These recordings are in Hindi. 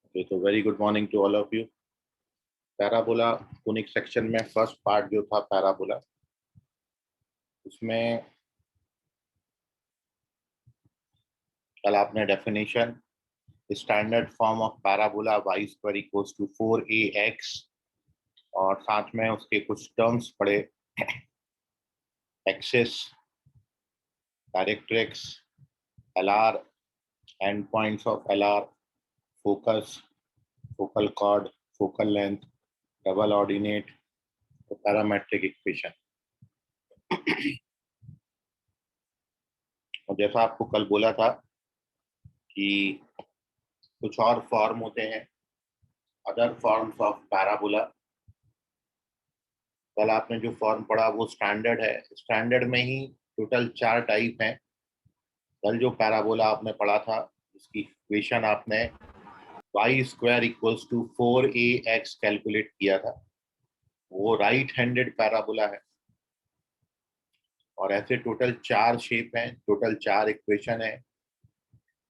Okay, तो very good morning to all of you. Parabola conic section में फर्स्ट पार्ट जो था पैराबोला, उसमें कल आपने definition, standard form of parabola y square equals to 4ax और साथ में उसके कुछ टर्म्स पढ़े, axis, directrix, LR, end points of LR, focus, focal chord, focal length, double ordinate, parametric equation. और जैसा आपको कल बोला था कि कुछ और फॉर्म होते हैं, अदर फॉर्म्स ऑफ पैराबोला। कल आपने जो फॉर्म पढ़ा वो स्टैंडर्ड है, स्टैंडर्ड में ही टोटल 4 टाइप हैं। कल जो पैराबोला आपने पढ़ा था उसकी इक्वेशन आपने y square equals to 4ax calculate किया था, वो राइट हैंडेड पैराबोला है। और ऐसे टोटल 4 शेप हैं, टोटल 4 इक्वेशन है,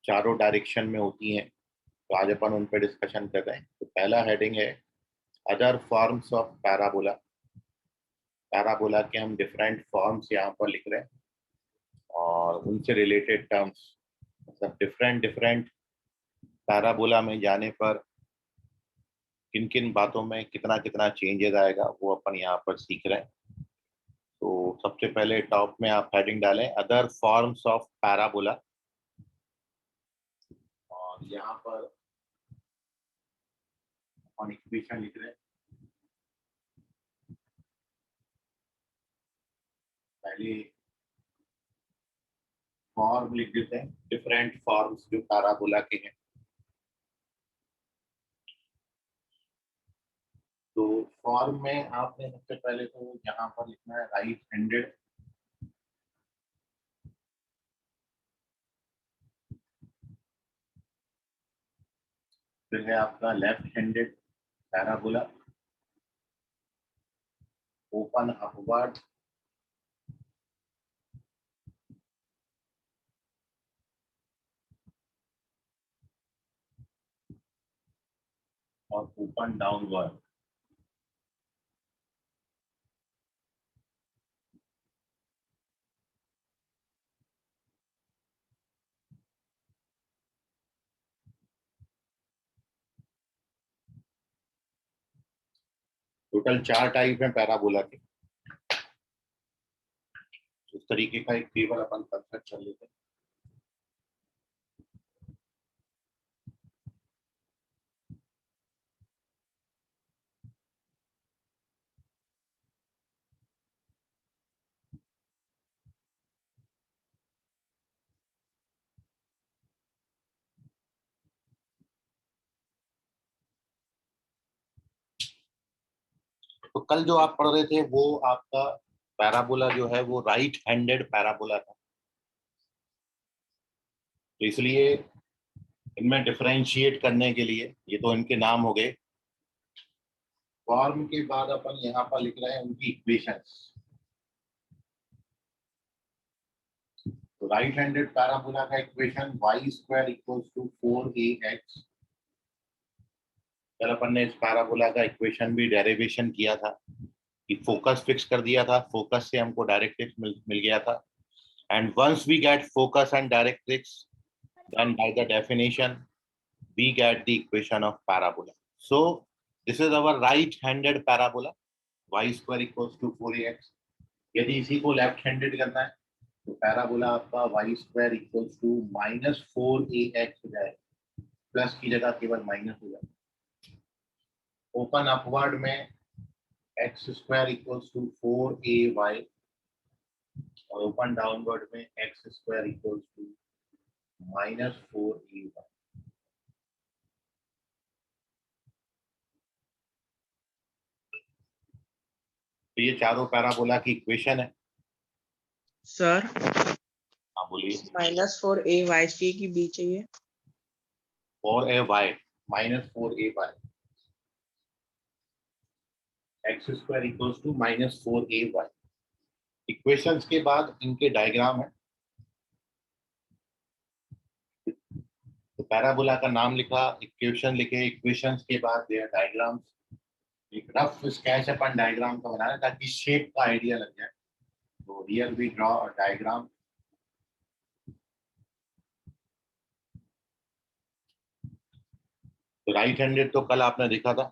चारों डायरेक्शन में होती हैं। तो आज अपन उन पर डिस्कशन कर रहे हैं। तो पहला हेडिंग है other forms of parabola. Parabola के हम डिफरेंट फॉर्म्स यहाँ पर लिख रहे हैं और उनसे रिलेटेड टर्म्स, मतलब डिफरेंट डिफरेंट पैराबोला में जाने पर किन किन बातों में कितना कितना चेंजेस आएगा वो अपन यहाँ पर सीख रहे हैं। तो सबसे पहले टॉप में आप हेडिंग डालें अदर फॉर्म्स ऑफ पैराबोला, और यहाँ पर अपन इक्वेशन लिख रहे हैं। पहले फॉर्म लिख देते हैं, डिफरेंट फॉर्म्स जो पैराबोला के हैं। तो फॉर्म में आपने सबसे पहले तो यहाँ पर लिखना है राइट हैंडेड, फिर है आपका left handed parabola, open upward, और ओपन डाउनवर्ड। टोटल 4 टाइप है पैराबोला के। इस तरीके का एक टेबल अपन कंस्ट्रक्ट कर लेते हैं। तो कल जो आप पढ़ रहे थे वो आपका पैराबोला जो है वो राइट हैंडेड पैराबोला था। तो इसलिए इनमें डिफरेंशिएट करने के लिए ये तो इनके नाम हो गए। फॉर्म के बाद अपन यहाँ पर लिख रहे हैं उनकी इक्वेशंस। तो राइट हैंडेड पैराबोला का equation y square equals to 4ax। कल अपन ने इस पैराबोला का इक्वेशन भी डेरिवेशन किया था कि फोकस फिक्स कर दिया था, फोकस से हमको डायरेक्ट्रिक्स मिल गया था। And once we get focus and directrix, then by the definition we get the equation of parabola. So this is our right handed parabola, y square equals to 4ax। यदि इसी को लेफ्ट हैंडेड करना है तो पैराबोला आपका y square equals to -4ax हो जाएगा, प्लस की जगह केवल माइनस हो जाएगा। ओपन अपवर्ड में x square equals to 4ay और ओपन डाउनवर्ड में x square equals to -4ay। तो ये चारों पैराबोला की इक्वेशन है। सर हाँ बोलिए। -4ay की बी चाहिए। 4ay -4ay, x square equals to -4ay। Equations के बाद इनके डायग्राम है। तो पैराबोला का नाम लिखा, इक्वेशन लिखे, इक्वेशंस के बाद देयर डायग्राम्स, एक रफ स्केच अपन डायग्राम का बनाना ताकि शेप का आइडिया लग जाए। तो here we draw a diagram. तो राइट हैंडेड तो कल आपने देखा था,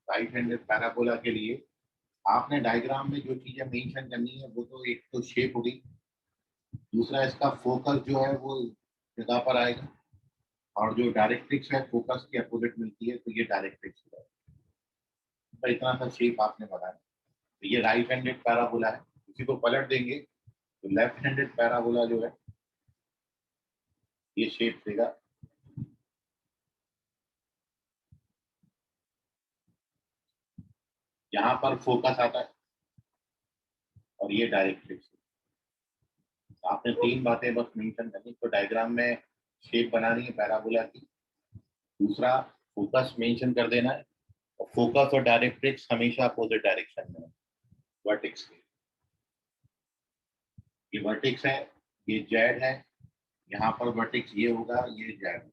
राइट हैंडेड पैराबोला के लिए आपने डायग्राम में जो चीजें मेंशन करनी है वो तो एक तो शेप होगी, दूसरा इसका फोकस जो है वो जगह पर आएगा, और जो डायरेक्ट्रिक्स है फोकस की अपोजिट मिलती है तो ये डायरेक्ट्रिक्स है। तो इतना सा शेप आपने बनाया। तो ये राइट हैंडेड पैराबोला है। इसी को पलट देंगे तो लेफ्ट हैंडेड पैराबोला जो है ये शेप देगा। यहाँ पर फोकस आता है और ये डायरेक्ट्रिक्स। आपने तीन बातें बस मेंशन करनी। तो डायग्राम में शेप बनानी है पैराबोला की, दूसरा फोकस मेंशन कर देना है, और फोकस और डायरेक्ट्रिक्स हमेशा अपोजिट डायरेक्शन में है वर्टेक्स के। ये वर्टेक्स है, ये जेड है, यहाँ पर वर्टेक्स ये होगा, ये जेड।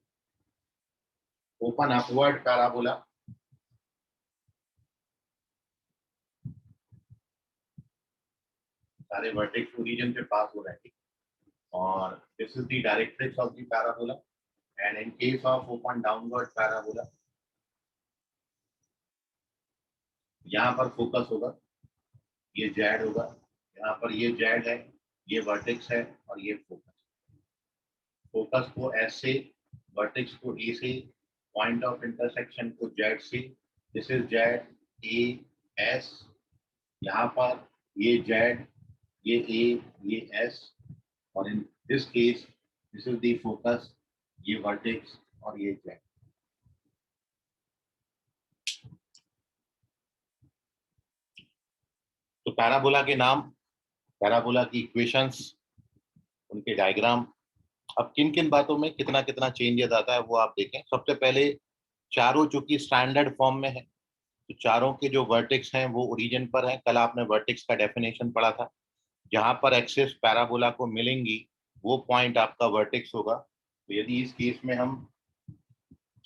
ओपन अपवर्ड पैराबोला, सारे वर्टेक्स ओरिजिन पे पास हो रहे हैं, और this is the directrix of the parabola. And in case of open downward parabola, यहाँ पर फोकस होगा, ये जेड होगा, यहाँ पर ये जेड है, ये वर्टेक्स है, और ये फोकस। फोकस को एस से, वर्टेक्स को ए से, पॉइंट ऑफ इंटरसेक्शन को जेड से। This is Z, A, S. यहाँ पर ये जेड, ये ए, ये एस, और in this case this is the focus, ये वर्टेक्स और ये जेड। तो पैराबोला के नाम, पैराबोला की इक्वेशंस, उनके डायग्राम। अब किन किन बातों में कितना कितना चेंजेस आता है वो आप देखें। सबसे पहले चारों चूंकि स्टैंडर्ड फॉर्म में है तो चारों के जो वर्टेक्स हैं वो ओरिजिन पर हैं। कल आपने वर्टेक्स का डेफिनेशन पढ़ा था, जहां पर एक्सिस पैराबोला को मिलेंगी वो पॉइंट आपका वर्टेक्स होगा। तो यदि इस केस में हम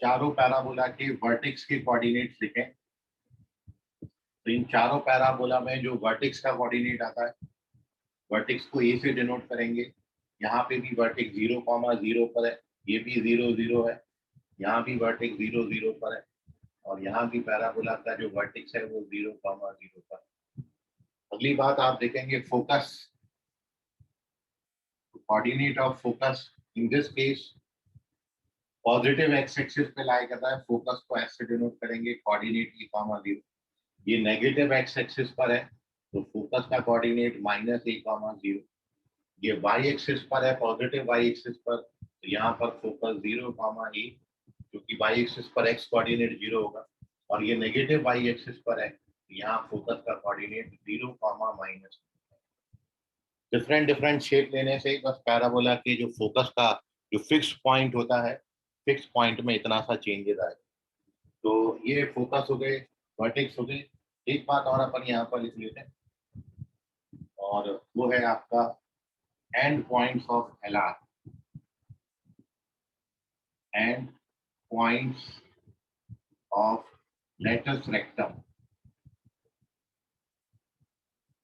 चारों पैराबोला के वर्टेक्स के कोऑर्डिनेट्स लिखें तो इन चारों पैराबोला में जो वर्टेक्स का कोऑर्डिनेट आता है, वर्टेक्स को ए से डिनोट करेंगे। यहाँ पे भी वर्टेक्स 0,0 पर है, ये भी 0,0 है, यहाँ भी वर्टेक्स 0,0 पर है, और यहाँ भी पैराबोला का जो वर्टेक्स है वो 0,0 पर है। अगली बात आप देखेंगे focus, coordinate of focus in this case positive x axis पे लाई करता है। फोकस को एस से डिनोट करेंगे, कोऑर्डिनेट E,0। ये नेगेटिव एक्स एक्सिस पर है तो फोकस का कोऑर्डिनेट -A,0। ये वाई एक्सिस पर है, पॉजिटिव वाई एक्सिस पर, तो यहाँ पर फोकस 0,A, क्योंकि वाई एक्सिस पर एक्स कोऑर्डिनेट 0 होगा, और ये नेगेटिव वाई एक्सिस पर है तो यहाँ फोकस का कोऑर्डिनेट 0,-। डिफरेंट डिफरेंट शेप लेने से बस पैराबोला के जो फोकस का जो फिक्स पॉइंट होता है, फिक्स पॉइंट में इतना सा चेंजेस आए। तो ये फोकस हो गए, वर्टेक्स हो गए। एक बात और अपन यहाँ पर लिख लेते हैं, और वो है आपका end points of LR, end points of latus rectum.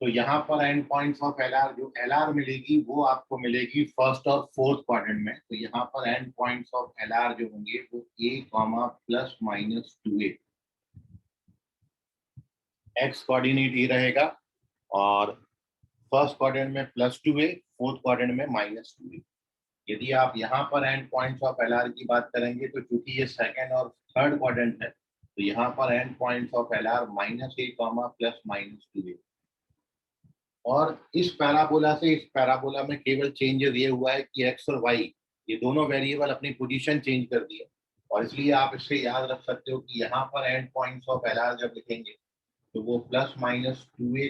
तो यहाँ पर एंड पॉइंट्स ऑफ एलआर, जो एलआर मिलेगी वो आपको मिलेगी फर्स्ट और फोर्थ क्वाड्रेंट में। तो यहाँ पर एंड पॉइंट्स ऑफ एलआर जो होंगे वो A, ±2A, एक्स कोऑर्डिनेट ये रहेगा, और फर्स्ट क्वाड्रेंट में +2A, फोर्थ क्वाड्रेंट में -2A। यदि आप यहाँ पर एंड पॉइंट्स ऑफ एलआर की बात करेंगे तो चूंकि ये सेकंड और थर्ड क्वाड्रेंट है तो यहाँ पर end points of LR -A, +-2A। और इस पैराबोला से इस पैराबोला में केवल चेंजेस ये हुआ है कि एक्स और वाई ये दोनों वेरिएबल अपनी पोजीशन चेंज कर दिए, और इसलिए आप इससे याद रख सकते हो कि यहाँ पर एंड पॉइंट्स ऑफ एलआर जब लिखेंगे तो वो +-2A,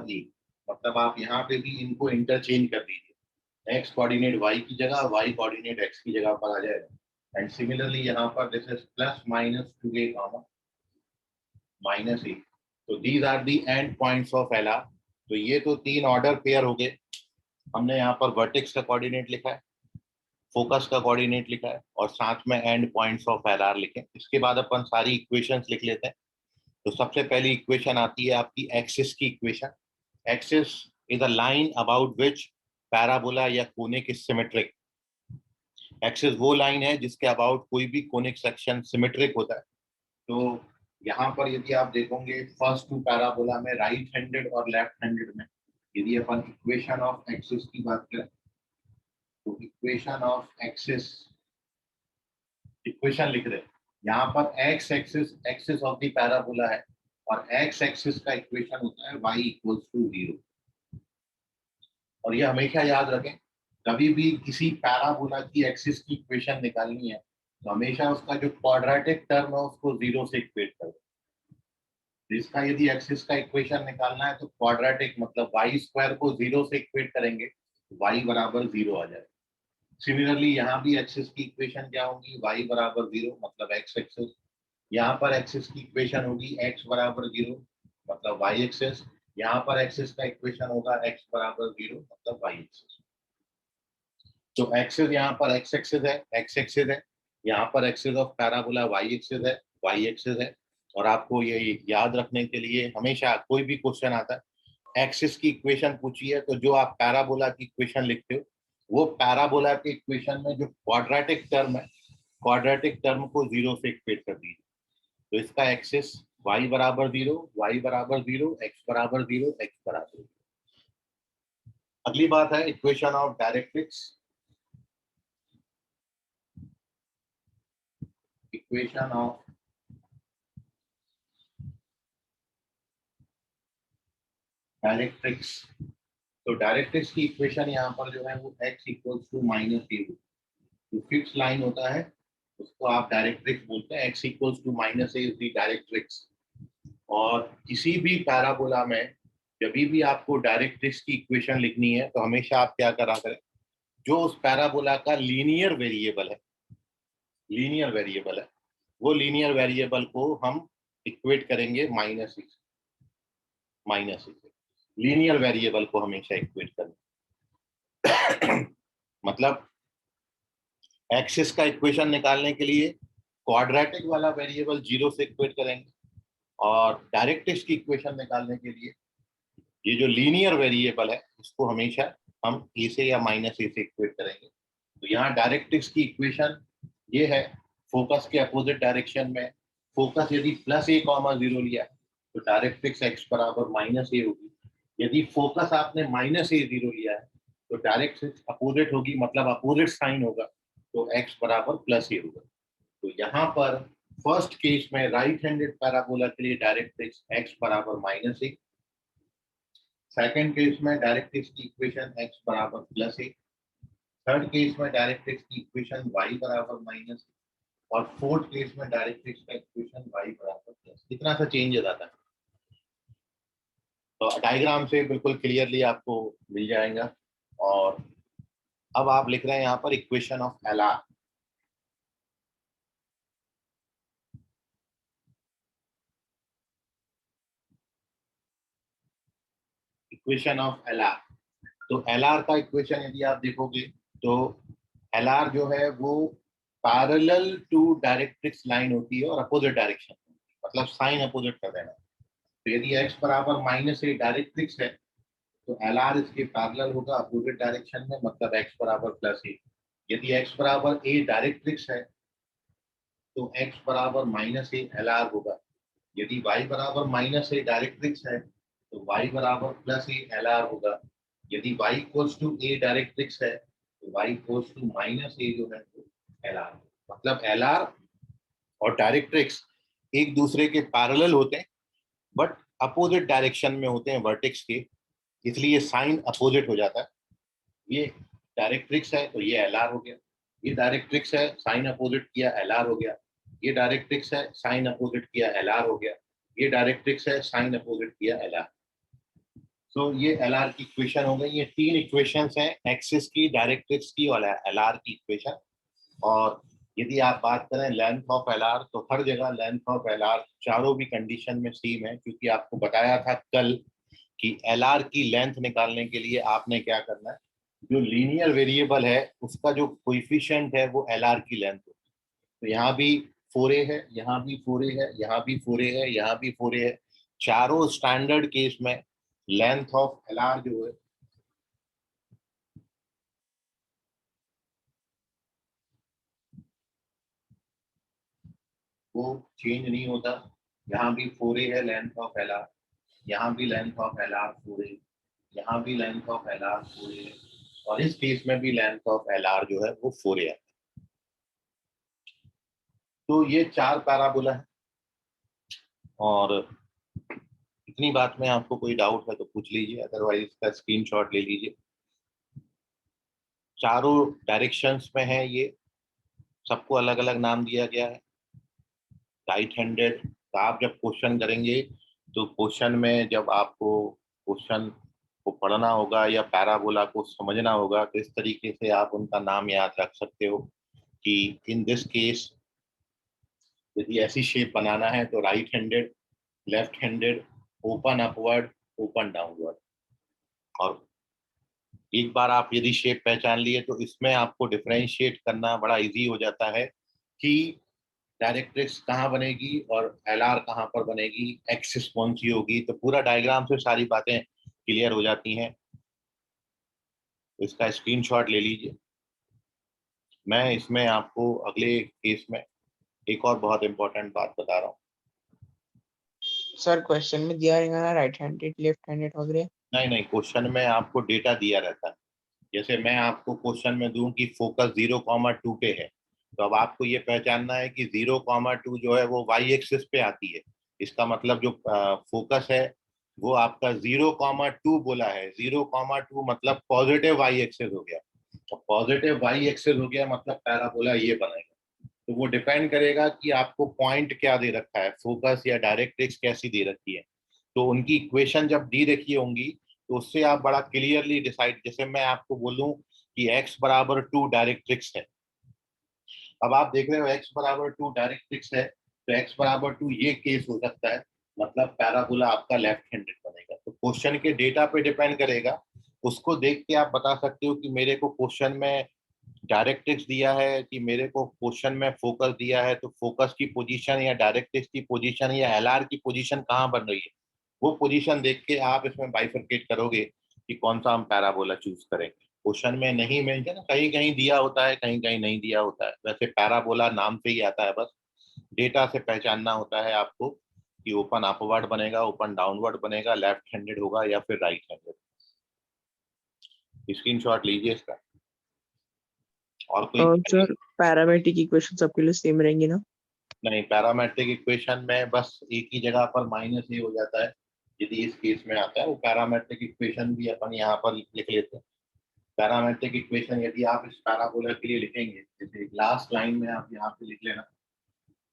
A, मतलब आप यहाँ पे भी इनको इंटरचेंज कर दीजिए। एक्स कोऑर्डिनेट वाई की जगह, वाई कोऑर्डिनेट एक्स की जगह पर आ जाएगा। एंड सिमिलरली यहाँ पर दिस इज +-2A, -A। तो these are the end points of LR. तो ये तो तीन ऑर्डर पेयर हो गए। हमने यहाँ पर वर्टेक्स का कोऑर्डिनेट लिखा है, फोकस का कोऑर्डिनेट लिखा है और साथ में एंड पॉइंट्स ऑफ एलआर लिखे। इसके बाद अपन सारी इक्वेशंस लिख लेते हैं। तो सबसे पहली इक्वेशन आती है आपकी एक्सिस की equation. Axis is a line about which parabola या कोनिक इज सिमेट्रिक। एक्सिस वो लाइन है जिसके अबाउट कोई भी कोनिक सेक्शन सिमेट्रिक होता है। तो यहाँ पर यदि आप देखोगे फर्स्ट टू पैराबोला में राइट हैंडेड और लेफ्ट हैंडेड में, यदि अपन इक्वेशन ऑफ एक्सिस की बात करें तो इक्वेशन ऑफ एक्सिस, इक्वेशन लिख रहे हैं यहाँ पर x axis, axis of the parabola है और एक्स एक्सिस का इक्वेशन होता है y इक्वल्स टू 0। और ये हमेशा याद रखें, कभी भी किसी पैराबोला की एक्सिस की इक्वेशन निकालनी है तो हमेशा उसका जो क्वाड्रेटिक टर्म है उसको 0 से इक्वेट करें। इसका यदि एक्सिस का इक्वेशन निकालना है तो क्वाड्रेटिक मतलब y स्क्वायर को 0 से इक्वेट करेंगे तो y बराबर 0 आ जाएगा। सिमिलरली यहाँ भी एक्सिस की इक्वेशन क्या होगी, y बराबर 0 मतलब x एक्सिस। यहाँ पर एक्सिस की इक्वेशन होगी x बराबर 0 मतलब y एक्सिस। यहाँ पर एक्सिस का इक्वेशन होगा x बराबर 0 मतलब y एक्सिस। तो एक्सिस यहाँ पर x एक्सिस है, x एक्सिस है। यहाँ पर axis of parabola y axis है, y एक्सिस है। और आपको ये याद रखने के लिए हमेशा कोई भी क्वेश्चन आता है एक्सिस की इक्वेशन पूछी है तो जो आप पैराबोला की इक्वेशन लिखते हो वो पैराबोला के इक्वेशन में जो क्वाड्रेटिक टर्म है, क्वाड्रेटिक टर्म को 0 से इक्वेट कर दीजिए। तो इसका एक्सिस y बराबर 0, y बराबर 0, x बराबर 0, x बराबर 0। अगली बात है equation of directrix. Equation of directrix, तो डायरेक्ट्रिक्स की इक्वेशन यहाँ पर जो है वो x equals to minus a, जो फिक्स लाइन होता है उसको आप डायरेक्ट्रिक्स बोलते हैं। x equals to minus a is the directrix. और किसी भी पैराबोला में जब भी आपको डायरेक्ट्रिक्स की इक्वेशन लिखनी है तो हमेशा आप क्या करा करें, जो उस पैराबोला का लीनियर वेरिएबल है, लीनियर वेरिएबल है, वो लीनियर वेरिएबल को हम इक्वेट करेंगे माइनस से, माइनस से। लीनियर वेरिएबल को हमेशा इक्वेट करें मतलब एक्सिस का इक्वेशन निकालने के लिए क्वाड्रेटिक वाला वेरिएबल 0 से इक्वेट करेंगे और डायरेक्ट्रिक्स की इक्वेशन निकालने के लिए ये जो लीनियर वेरिएबल है उसको हमेशा हम ए से या माइनस ए से इक्वेट करेंगे। तो यहाँ डायरेक्ट्रिक्स की इक्वेशन ये है, फोकस के अपोजिट डायरेक्शन में फोकस यदि प्लस ए कॉमा 0 लिया है तो डायरेक्ट्रिक्स एक्स बराबर माइनस ए होगी। यदि फोकस आपने माइनस ए 0 लिया है तो डायरेक्ट्रिक्स अपोजिट होगी मतलब अपोजिट साइन होगा तो एक्स बराबर प्लस ए होगा। तो यहाँ पर फर्स्ट केस में राइट हैंडेड पैराबोला के लिए डायरेक्ट्रिक्स एक्स बराबर माइनस ए, सेकेंड केस में डायरेक्ट्रिक्स की इक्वेशन x बराबर प्लस ए, थर्ड केस में डायरेक्ट्रिक्स की इक्वेशन y बराबर माइनस ए और फोर्थ केस में डायरेक्ट्रिक्स का इक्वेशन y बराबर प्लस। इतना सा चेंज आता है। तो डायग्राम से बिल्कुल क्लियरली आपको मिल जाएगा। और अब आप लिख रहे हैं यहाँ पर equation of LR. Equation of LR, तो एलआर का इक्वेशन यदि आप देखोगे तो एलआर जो है वो पैरेलल टू डायरेक्ट्रिक्स लाइन होती है और अपोजिट डायरेक्शन, मतलब साइन अपोजिट कर देना। तो यदि x बराबर माइनस ए डायरेक्ट्रिक्स है तो एलआर इसके पैरेलल होगा अपोजिट डायरेक्शन में मतलब x बराबर प्लस ए। यदि x बराबर ए डायरेक्ट्रिक्स है तो x बराबर माइनस ए एलआर होगा। यदि y बराबर माइनस ए डायरेक्ट्रिक्स है तो y बराबर प्लस ए एलआर होगा। यदि y equals to a directrix है तो y equals to minus a जो है वो एलआर, मतलब एलआर और डायरेक्ट्रिक्स एक दूसरे के पैरेलल होते हैं बट अपोजिट डायरेक्शन में होते हैं वर्टेक्स के, इसलिए साइन अपोजिट हो जाता है। ये डायरेक्ट्रिक्स है तो ये एलआर हो गया, ये डायरेक्ट्रिक्स है साइन अपोजिट किया एलआर हो गया, ये डायरेक्ट्रिक्स है साइन अपोजिट किया एलआर हो गया, ये डायरेक्ट्रिक्स है साइन अपोजिट किया एलआर। तो ये एलआर की इक्वेशन हो गई। ये तीन इक्वेशंस हैं, एक्सिस की, डायरेक्ट्रिक्स की और एलआर की इक्वेशन। और यदि आप बात करें लेंथ ऑफ एलआर तो हर जगह लेंथ ऑफ एलआर चारों भी कंडीशन में सेम है, क्योंकि आपको बताया था कल कि एलआर की लेंथ निकालने के लिए आपने क्या करना है, जो लीनियर वेरिएबल है उसका जो कोएफिशिएंट है वो LR की लेंथ होती है। तो यहाँ भी 4a है, यहाँ भी 4a है, यहाँ भी 4a है, यहाँ भी 4a है। चारों स्टैंडर्ड केस में लेंथ ऑफ LR जो है वो चेंज नहीं होता। यहाँ भी 4a है लेंथ ऑफ LR, यहाँ भी लेंथ ऑफ LR 4a, यहाँ भी लेंथ ऑफ LR 4a है, और इस केस में भी लेंथ ऑफ LR जो है वो 4a है। तो ये 4 पैराबोला है। और इतनी बात में आपको कोई डाउट है तो पूछ लीजिए, अदरवाइज इसका स्क्रीनशॉट ले लीजिए। चारों डायरेक्शंस में है ये, सबको अलग अलग नाम दिया गया है। राइट हैंडेड, तो आप जब क्वेश्चन करेंगे तो क्वेश्चन में जब आपको क्वेश्चन को पढ़ना होगा या पैराबोला को समझना होगा तो इस तरीके से आप उनका नाम याद रख सकते हो कि इन दिस केस यदि ऐसी शेप बनाना है तो right handed, left handed, open upward, open downward. और एक बार आप यदि शेप पहचान लिए तो इसमें आपको डिफरेंशिएट करना बड़ा इजी हो जाता है कि डायरेक्ट्रिक्स कहाँ बनेगी और LR कहाँ पर बनेगी, एक्सिस कौन सी होगी। तो पूरा डायग्राम से सारी बातें क्लियर हो जाती हैं। इसका स्क्रीनशॉट ले लीजिए। मैं इसमें आपको अगले केस में एक और बहुत इंपॉर्टेंट बात बता रहा हूँ। सर क्वेश्चन में दिया रहेगा ना राइट हैंडेड लेफ्ट हैंडेड वगैरह? नहीं नहीं, क्वेश्चन में आपको डेटा दिया रहता है। जैसे मैं आपको क्वेश्चन में दूं कि फोकस 0,2 पे है, तो अब आपको ये पहचानना है कि 0,2 जो है वो वाई एक्सिस पे आती है। इसका मतलब जो फोकस है वो आपका 0,2 बोला है, 0,2 मतलब पॉजिटिव वाई एक्सिस हो गया। और पॉजिटिव वाई एक्सिस हो गया मतलब पैराबोला ये बनेगा। तो वो डिपेंड करेगा कि आपको पॉइंट क्या दे रखा है, फोकस या डायरेक्ट्रिक्स कैसी दे रखी है। तो उनकी इक्वेशन जब दी रखी होंगी तो उससे आप बड़ा क्लियरली डिसाइड, जैसे मैं आपको बोलूं कि x बराबर 2 डायरेक्ट्रिक्स है। अब आप देख रहे हो x बराबर 2 डायरेक्ट्रिक्स है, तो x बराबर 2 ये केस हो सकता है, मतलब पैराबोला आपका लेफ्ट हैंडेड बनेगा। तो क्वेश्चन के डेटा पे डिपेंड करेगा। उसको देख के आप बता सकते हो कि मेरे को क्वेश्चन में डायरेक्ट्रिक्स दिया है कि मेरे को क्वेश्चन में फोकस दिया है, तो फोकस की पोजीशन या डायरेक्ट्रिक्स की पोजीशन या LR की पोजीशन कहाँ बन रही है, वो पोजीशन देख के आप इसमें बाइफरकेट करोगे कि कौन सा हम पैराबोला चूज करेंगे। क्वेश्चन में नहीं मेंशन, कहीं कहीं दिया होता है, कहीं कहीं नहीं दिया होता है। वैसे पैराबोला नाम से ही आता है, बस डेटा से पहचानना होता है आपको कि ओपन अपवर्ड बनेगा, ओपन डाउनवर्ड बनेगा, लेफ्ट हैंडेड होगा या फिर राइट हैंडेड। स्क्रीनशॉट लीजिए इसका। और कोई और सर पैरामेट्रिक इक्वेशन सबके लिए सेम रहेंगी ना? नहीं, पैरामेट्रिक इक्वेशन में बस एक ही जगह पर माइनस ए हो जाता है यदि इस केस में आता है। वो पैरामेट्रिक इक्वेशन भी अपन यहाँ पर लिख लेते हैं। पैरामेट्रिक इक्वेशन यदि आप इस पैराबोला के लिए लिखेंगे, जैसे लास्ट लाइन में आप यहाँ पे लिख लेना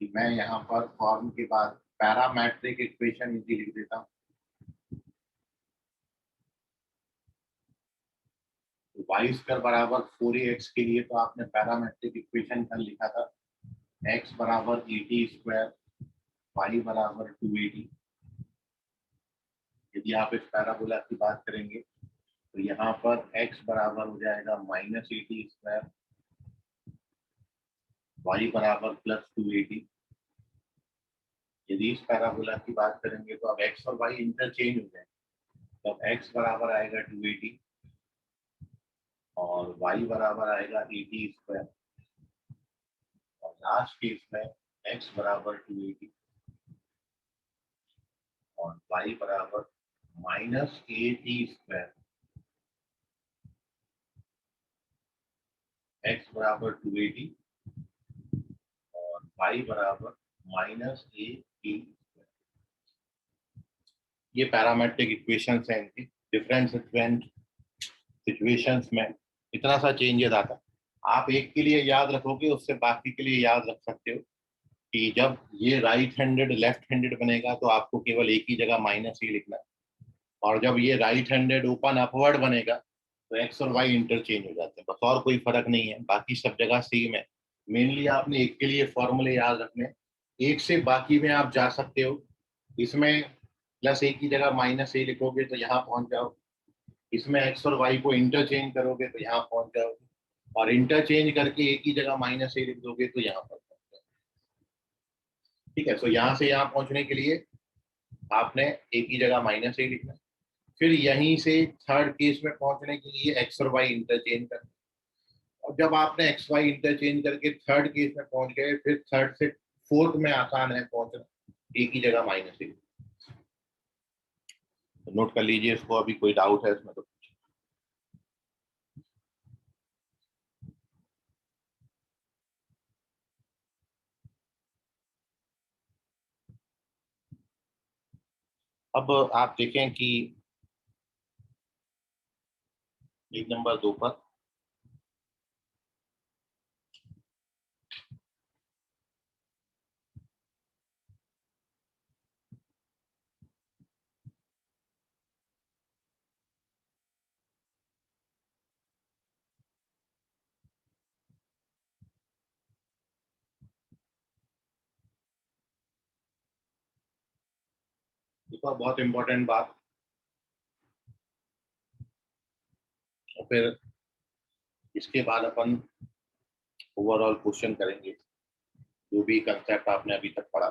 कि मैं यहाँ पर फॉर्म के बाद पैरामेट्रिक इक्वेशन यदि लिख देता हूँ, तो वाई स्क्वायर बराबर 4ax के लिए तो आपने पैरामेट्रिक इक्वेशन कल लिखा था, x बराबर 80 स्क्वायर, y बराबर 280। यदि आप इस पैराबोला की बात करेंगे तो यहाँ पर x बराबर हो जाएगा -80 स्क्वायर, y बराबर +280। यदि इस पैराबोला की बात करेंगे तो अब x और y इंटरचेंज हो जाएंगे, तो अब x बराबर आएगा 280 और y बराबर आएगा 80 स्क्वायर, और लास्ट केस में x बराबर 280 और y बराबर -80 स्क्वायर, x बराबर 280 और y बराबर -80। ये पैरामेट्रिक इक्वेशंस हैं इनकी। डिफरेंट सिचुएशंस में इतना सा चेंजेस आता है। आप एक के लिए याद रखोगे उससे बाकी के लिए याद रख सकते हो कि जब ये राइट हैंडेड लेफ्ट हैंडेड बनेगा तो आपको केवल एक ही जगह -e लिखना है, और जब ये राइट हैंडेड ओपन अपवर्ड बनेगा तो एक्स और वाई इंटरचेंज हो जाते हैं, बस और कोई फर्क नहीं है, बाकी सब जगह सेम है। मेनली आपने एक के लिए फॉर्मूले याद रखने, एक से बाकी में आप जा सकते हो। इसमें +1 की जगह -e लिखोगे तो यहाँ पहुंच जाओ, इसमें एक्स और वाई को इंटरचेंज करोगे तो यहाँ पहुंच जाओगे, और इंटरचेंज करके एक ही जगह माइनस ए लिख दोगे तो यहाँ पर पहुंच जाओगे। ठीक है, तो यहाँ से यहाँ पहुंचने के लिए आपने एक ही जगह माइनस ए लिखना है। फिर यहीं से थर्ड केस में पहुंचने के लिए एक्स और वाई इंटरचेंज करना, और जब आपने एक्स वाई इंटरचेंज करके थर्ड केस में पहुंच गए, फिर थर्ड से फोर्थ में आसान है पहुंचना, एक ही जगह माइनस ए। तो नोट कर लीजिए इसको, अभी कोई डाउट है इसमें तो। अब आप देखें कि पेज नंबर 2 पर देखो, बहुत इंपॉर्टेंट बात, और फिर इसके बाद अपन ओवरऑल क्वेश्चन करेंगे जो भी कंसेप्ट आपने अभी तक पढ़ा।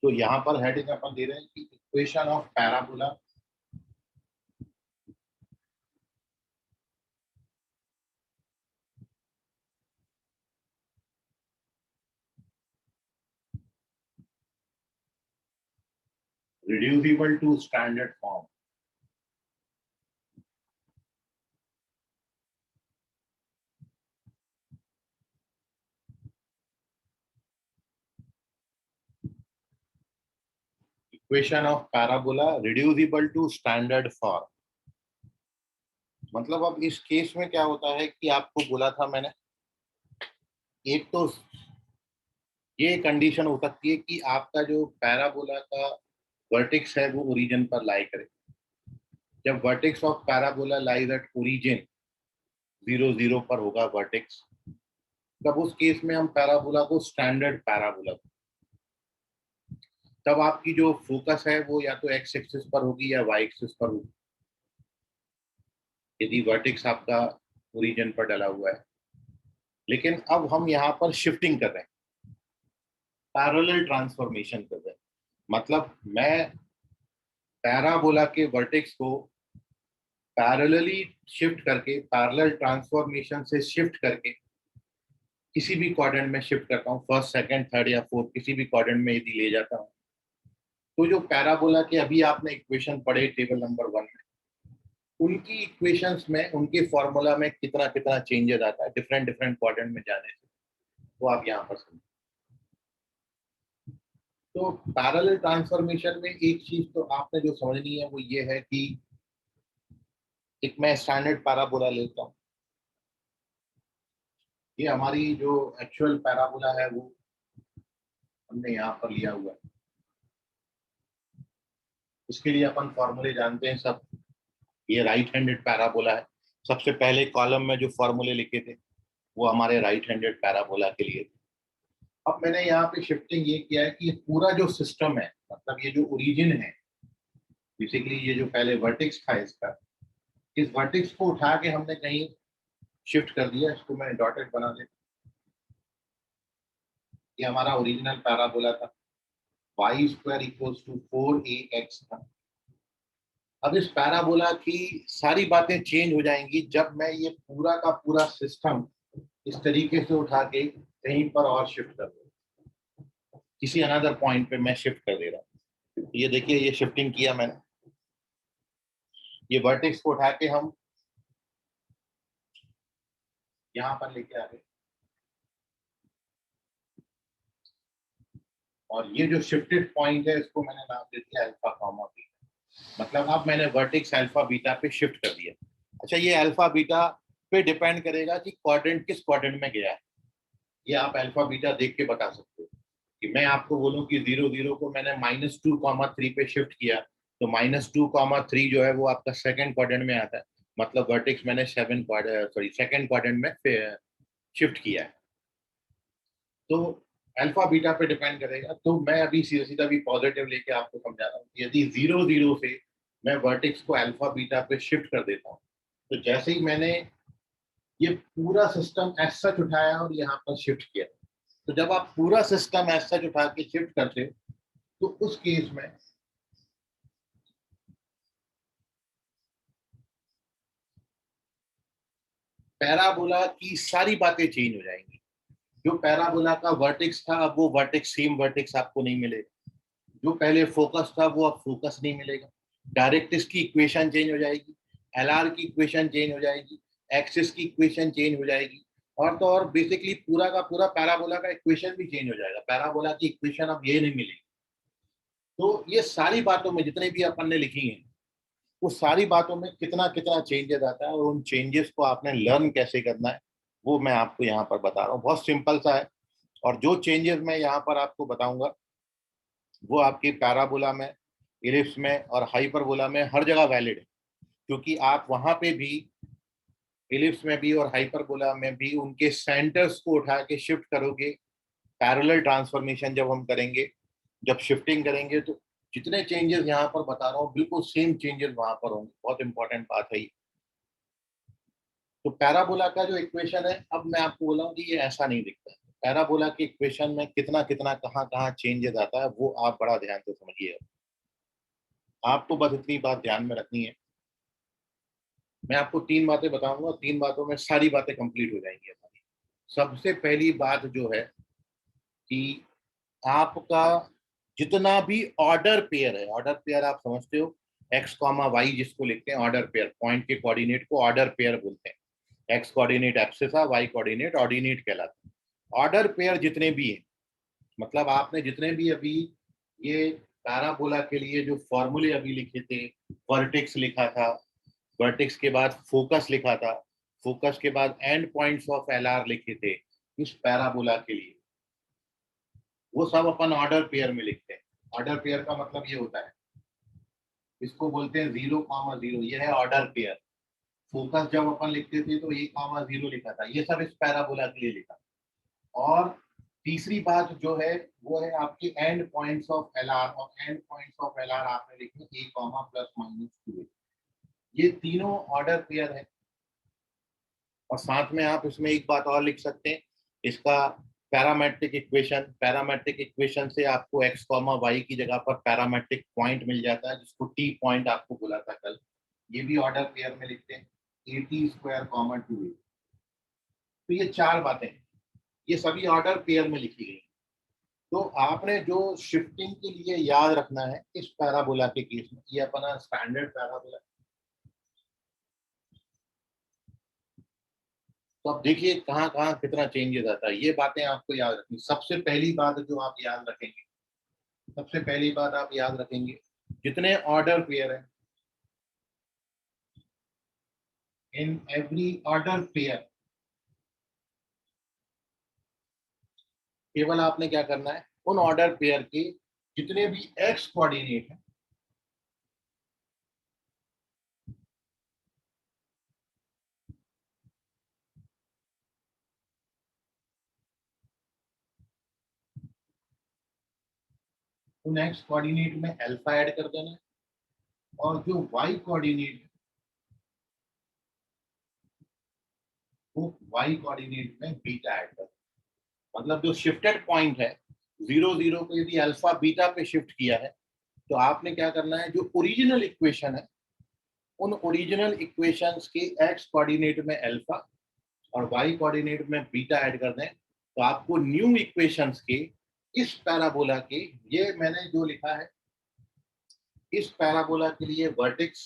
तो यहाँ पर हेडिंग अपन दे रहे हैं कि equation of parabola reducible to standard form। Equation of parabola reducible to standard form, मतलब अब इस केस में क्या होता है कि आपको बोला था मैंने, एक तो ये कंडीशन हो सकती है कि आपका जो पैराबोला का वर्टेक्स है वो ओरिजिन पर लाई करे। जब vertex of parabola lies at origin 0 0 पर होगा वर्टेक्स, तब उस केस में हम पैराबोला को स्टैंडर्ड पैराबोला, तब आपकी जो फोकस है वो या तो एक्स एक्सिस पर होगी या वाई एक्सिस पर होगी, यदि वर्टेक्स आपका ओरिजिन पर डला हुआ है। लेकिन अब हम यहाँ पर शिफ्टिंग कर रहे हैं, पैरेलल ट्रांसफॉर्मेशन कर रहे हैं, मतलब मैं पैराबोला के वर्टेक्स को पैरेलली शिफ्ट करके, पैरेलल ट्रांसफॉर्मेशन से शिफ्ट करके किसी भी क्वाड्रेंट में शिफ्ट करता हूँ, फर्स्ट सेकंड थर्ड या फोर्थ किसी भी क्वाड्रेंट में यदि ले जाता हूँ, तो जो पैराबोला के अभी आपने इक्वेशन पढ़े टेबल नंबर 1 में, उनकी इक्वेशंस में, उनके फॉर्मूला में कितना कितना चेंजेस आता है डिफरेंट डिफरेंट क्वाड्रेंट में जाने से, वो आप यहाँ पर समझें। तो पैरेलल ट्रांसफॉर्मेशन में एक चीज तो आपने जो समझनी है वो ये है कि एक मैं स्टैंडर्ड पैराबोला लेता हूँ, ये हमारी जो एक्चुअल पैराबोला है वो हमने यहाँ पर लिया हुआ है। इसके लिए अपन फॉर्मूले जानते हैं सब, ये राइट हैंडेड पैराबोला है। सबसे पहले कॉलम में जो फॉर्मूले लिखे थे वो हमारे राइट हैंडेड पैराबोला के लिए थे। अब मैंने यहाँ पे शिफ्टिंग ये किया है कि पूरा जो सिस्टम है, मतलब ये जो ओरिजिन है, बेसिकली ये जो पहले वर्टेक्स था इसका, इस वर्टेक्स को उठा के हमने कहीं शिफ्ट कर दिया, इसको मैं डॉटेड बना देता। ये हमारा ओरिजिनल पैराबोला था, y square equals to 4ax था। अब इस पैराबोला की सारी बातें चेंज हो जाएंगी जब मैं ये पूरा का पूरा सिस्टम इस तरीके से उठा के कहीं पर और शिफ्ट कर दूं, किसी अनदर पॉइंट पे मैं शिफ्ट कर दे रहा हूँ। ये देखिए, ये शिफ्टिंग किया मैंने, ये वर्टेक्स को उठा के हम यहाँ पर लेके आ गए, और ये जो शिफ्टेड पॉइंट है इसको मैंने नाम दे दिया अल्फा कॉमा बीटा, मतलब अब मैंने वर्टेक्स अल्फा बीटा पे शिफ्ट कर दिया। अच्छा, ये अल्फा बीटा पे डिपेंड करेगा कि क्वाड्रेंट किस क्वाड्रेंट में गया है, ये आप अल्फा बीटा देख के बता सकते हो। कि मैं आपको बोलूं कि 0 0 को मैंने -2, 3 पे शिफ्ट किया, तो -2, 3 जो है वो आपका सेकंड क्वाड्रेंट में आता है, मतलब वर्टेक्स मैंने सेकंड क्वाड्रेंट में शिफ्ट किया है। तो अल्फा बीटा पे डिपेंड करेगा। तो मैं अभी सीधा सीधा भी पॉजिटिव लेके आपको समझा रहा हूँ। यदि 0 0 से मैं वर्टेक्स को अल्फा बीटा पे शिफ्ट कर देता हूँ, तो जैसे ही मैंने ये पूरा सिस्टम एज सच उठाया और यहाँ पर शिफ्ट किया, तो जब आप पूरा सिस्टम एज सच उठा के शिफ्ट करते हो, तो उस केस में पैराबोला की सारी बातें चेंज हो जाएंगी। जो पैराबोला का वर्टेक्स था, अब वो वर्टेक्स सेम वर्टेक्स आपको नहीं मिलेगा। जो पहले फोकस था वो अब फोकस नहीं मिलेगा। डायरेक्ट्रिक्स की इक्वेशन चेंज हो जाएगी, एलआर की इक्वेशन चेंज हो जाएगी, एक्सिस की इक्वेशन चेंज हो जाएगी, और तो और बेसिकली पूरा का पूरा पैराबोला का इक्वेशन भी चेंज हो जाएगा। पैराबोला की इक्वेशन अब ये नहीं मिलेगी। तो ये सारी बातों में जितने भी अपन ने लिखी हैं, वो सारी बातों में कितना कितना चेंजेस आता है और उन चेंजेस को आपने लर्न कैसे करना है, वो मैं आपको यहाँ पर बता रहा हूँ। बहुत सिंपल सा है। और जो चेंजेस मैं यहाँ पर आपको बताऊंगा, वो आपकी पैराबोला में, इलिप्स में और हाइपरबोला में हर जगह वैलिड है। क्योंकि आप वहां पे भी, इलिप्स में भी और हाइपरबोला में भी, उनके सेंटर्स को उठा के शिफ्ट करोगे। पैरेलल ट्रांसफॉर्मेशन जब हम करेंगे, जब शिफ्टिंग करेंगे, तो जितने चेंजेस यहाँ पर बता रहा हूँ बिल्कुल सेम चेंजेस वहां पर होंगे। बहुत इंपॉर्टेंट बात है ये। तो पैराबोला का जो इक्वेशन है, अब मैं आपको बोला हूँ कि ये ऐसा नहीं दिखता है। पैराबोला की इक्वेशन में कितना कितना कहाँ कहाँ चेंजेस आता है, वो आप बड़ा ध्यान से समझिए। आपको बस इतनी बात ध्यान में रखनी है। मैं आपको 3 बातें बताऊंगा, 3 बातों में सारी बातें कंप्लीट हो जाएंगी हमारी। सबसे पहली बात जो है कि आपका जितना भी ऑर्डर पेयर है, ऑर्डर पेयर आप समझते हो, एक्स कॉमा वाई जिसको लिखते हैं ऑर्डर पेयर, पॉइंट के कोऑर्डिनेट को ऑर्डर पेयर बोलते हैं। X coordinate abscissa, y coordinate ordinate कहलाता है। ऑर्डर पेयर जितने भी हैं, मतलब आपने जितने भी अभी ये पैराबोला के लिए जो फॉर्मूले अभी लिखे थे, वर्टेक्स लिखा था, वर्टेक्स के बाद फोकस लिखा था, फोकस के बाद एंड पॉइंट्स ऑफ एलआर लिखे थे इस पैराबोला के लिए, वो सब अपन ऑर्डर पेयर में लिखते हैं। ऑर्डर पेयर का मतलब ये होता है, इसको बोलते हैं 0, 0, ये है ऑर्डर पेयर। फोकस जब अपन लिखते थे तो 1, 0 लिखा था, ये सब इस पैराबोला के लिए लिखा। और तीसरी बात जो है वो है आपकी एंड पॉइंट्स ऑफ एलआर, और एंड पॉइंट्स ऑफ एलआर आपने लिखे a, ±2a। ये तीनों ऑर्डर पेयर है। और साथ में आप इसमें एक बात और लिख सकते हैं, इसका पैरामेट्रिक इक्वेशन। पैरामेट्रिक इक्वेशन से आपको x कॉमा वाई की जगह पर पैरामेट्रिक पॉइंट मिल जाता है, जिसको t पॉइंट आपको बोला था कल। ये भी ऑर्डर पेयर में लिखते हैं, at², 2a। तो ये 4 बातें, ये सभी ऑर्डर पेयर में लिखी गई। तो आपने जो शिफ्टिंग के लिए याद रखना है इस पैराबोला के केस में, ये अपना स्टैंडर्ड पैराबोला। तो अब देखिए कहाँ कहाँ कितना चेंजेस आता है, ये बातें आपको याद रखनी। सबसे पहली बात जो आप याद रखेंगे, सबसे पहली बात आप याद रखेंगे, जितने ऑर्डर पेयर है, इन एवरी ऑर्डर पेयर, केवल आपने क्या करना है, उन ऑर्डर पेयर के जितने भी एक्स कोऑर्डिनेट है, उन एक्स कोऑर्डिनेट में अल्फा ऐड कर देना है। और जो वाई कोऑर्डिनेट है, वो वाई कोऑर्डिनेट में बीटा ऐड कर देना। मतलब जो शिफ्टेड पॉइंट है, 0, 0 को यदि अल्फा बीटा पे शिफ्ट किया है, तो आपने क्या करना है, जो ओरिजिनल इक्वेशन है, उन ओरिजिनल इक्वेशंस के एक्स कोऑर्डिनेट में अल्फा और वाई कोऑर्डिनेट में बीटा ऐड कर दें, तो आपको न्यू इक्वेशंस के इस पैराबोला के, ये मैंने जो लिखा है, इस पैराबोला के लिए vertex,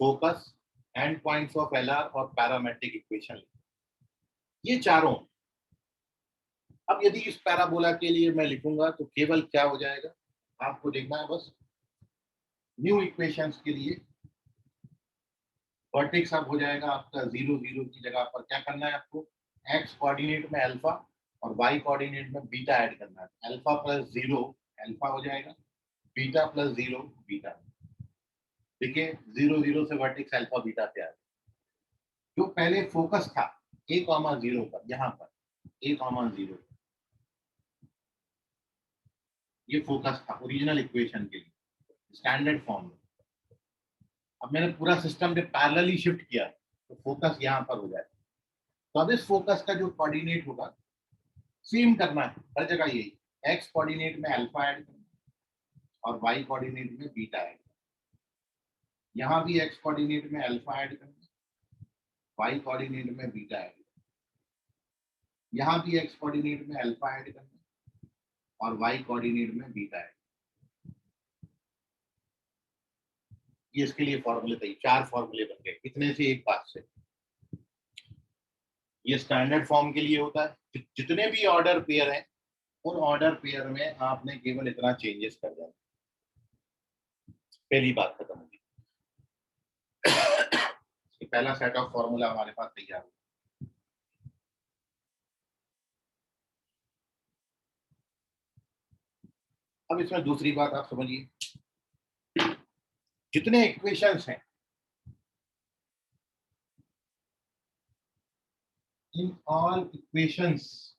focus, and points of LR और पैरामेट्रिक इक्वेशन, ये चारों। अब यदि इस पैराबोला के लिए मैं लिखूंगा तो केवल क्या हो जाएगा, आपको देखना है बस, न्यू इक्वेशंस के लिए वर्टेक्स अब हो जाएगा आपका 0, 0 की जगह पर क्या करना है आपको, एक्स कोऑर्डिनेट में अल्फा और वाई कोऑर्डिनेट में बीटा ऐड करना है। अल्फा प्लस 0 अल्फा हो जाएगा, बीटा प्लस 0 बीटा। देखिए 0, 0 से वर्टेक्स अल्फा बीटा पे आ गया। जो पहले फोकस था a, 0 पर, यहाँ पर a, 0, ये फोकस था ओरिजिनल इक्वेशन के लिए स्टैंडर्ड फॉर्म में। अब मैंने पूरा सिस्टम जब पैरेलली शिफ्ट किया तो फोकस यहाँ पर हो जाए। तो अब इस फोकस का जो कोऑर्डिनेट होगा सेम करना है हर जगह, यही एक्स कोऑर्डिनेट में अल्फा ऐड करना और वाई कोऑर्डिनेट में बीटा ऐड करना। यहाँ भी एक्स कोऑर्डिनेट में अल्फा ऐड करना, वाई कोऑर्डिनेट में बीटा ऐड करना। यहाँ भी एक्स कोऑर्डिनेट में अल्फा ऐड करना और वाई कोऑर्डिनेट में बीटा ऐड। ये इसके लिए फॉर्मूले थे, 4 फॉर्मूले बन गए इतने से एक बात से। ये स्टैंडर्ड फॉर्म के लिए होता है। जितने भी ऑर्डर पेयर हैं उन ऑर्डर पेयर में आपने केवल इतना चेंजेस कर देना, पहली बात खत्म होगी। पहला सेट ऑफ फॉर्मूला हमारे पास तैयार हो। अब इसमें दूसरी बात आप समझिए, जितने इक्वेशंस हैं इन ऑल इक्वेशंस,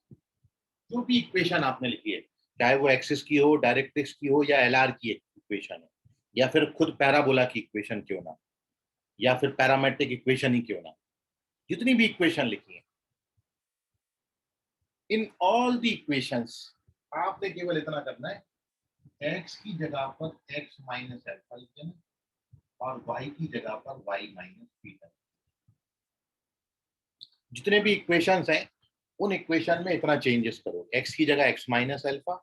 जो भी इक्वेशन आपने लिखी है, चाहे वो एक्सिस की हो, डायरेक्ट्रिक्स की हो, या एलआर की इक्वेशन हो, या फिर खुद पैराबोला की इक्वेशन क्यों ना, या फिर पैरामेट्रिक इक्वेशन ही क्यों ना, जितनी भी इक्वेशन लिखी है इन ऑल द इक्वेशंस आपने केवल इतना करना है, एक्स की जगह पर एक्स माइनस अल्फा लिख देना और वाई की जगह पर वाई माइनस बीटा। जितने भी इक्वेशंस हैं उन इक्वेशन में इतना चेंजेस करो, एक्स की जगह एक्स माइनस अल्फा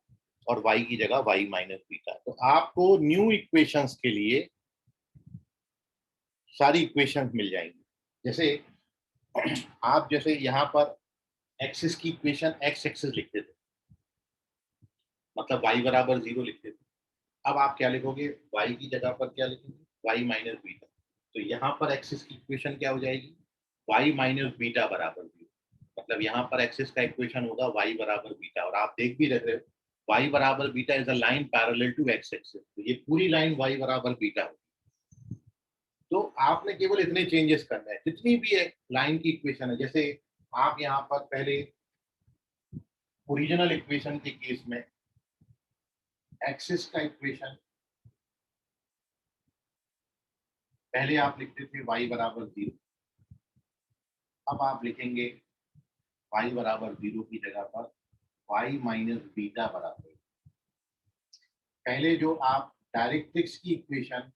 और वाई की जगह वाई माइनस बीटा। तो आपको न्यू इक्वेशंस के लिए सारी इक्वेशंस मिल जाएंगी। जैसे आप जैसे यहाँ पर एक्सिस की इक्वेशन एक्स एक्सिस लिखते थे, मतलब वाई बराबर 0 लिखते थे। अब आप क्या लिखोगे, वाई की जगह पर क्या लिखेंगे, वाई माइनस बीटा। तो यहाँ पर एक्सिस की इक्वेशन क्या हो जाएगी, वाई माइनस बीटा बराबर 0। मतलब यहाँ पर एक्सिस का इक्वेशन होगा वाई बराबर बीटा, और आप देख भी रहे हो वाई बराबर beta is a line parallel to x axis, तो ये पूरी लाइन वाई बराबर बीटा होगी। तो आपने केवल इतने चेंजेस करना है जितनी भी लाइन की इक्वेशन है। जैसे आप यहाँ पर पहले ओरिजिनल इक्वेशन के केस में एक्सिस का इक्वेशन पहले आप लिखते थे वाई बराबर 0, अब आप लिखेंगे वाई बराबर 0 की जगह पर वाई माइनस बीटा बराबर। पहले जो आप डायरेक्ट्रिक्स की इक्वेशन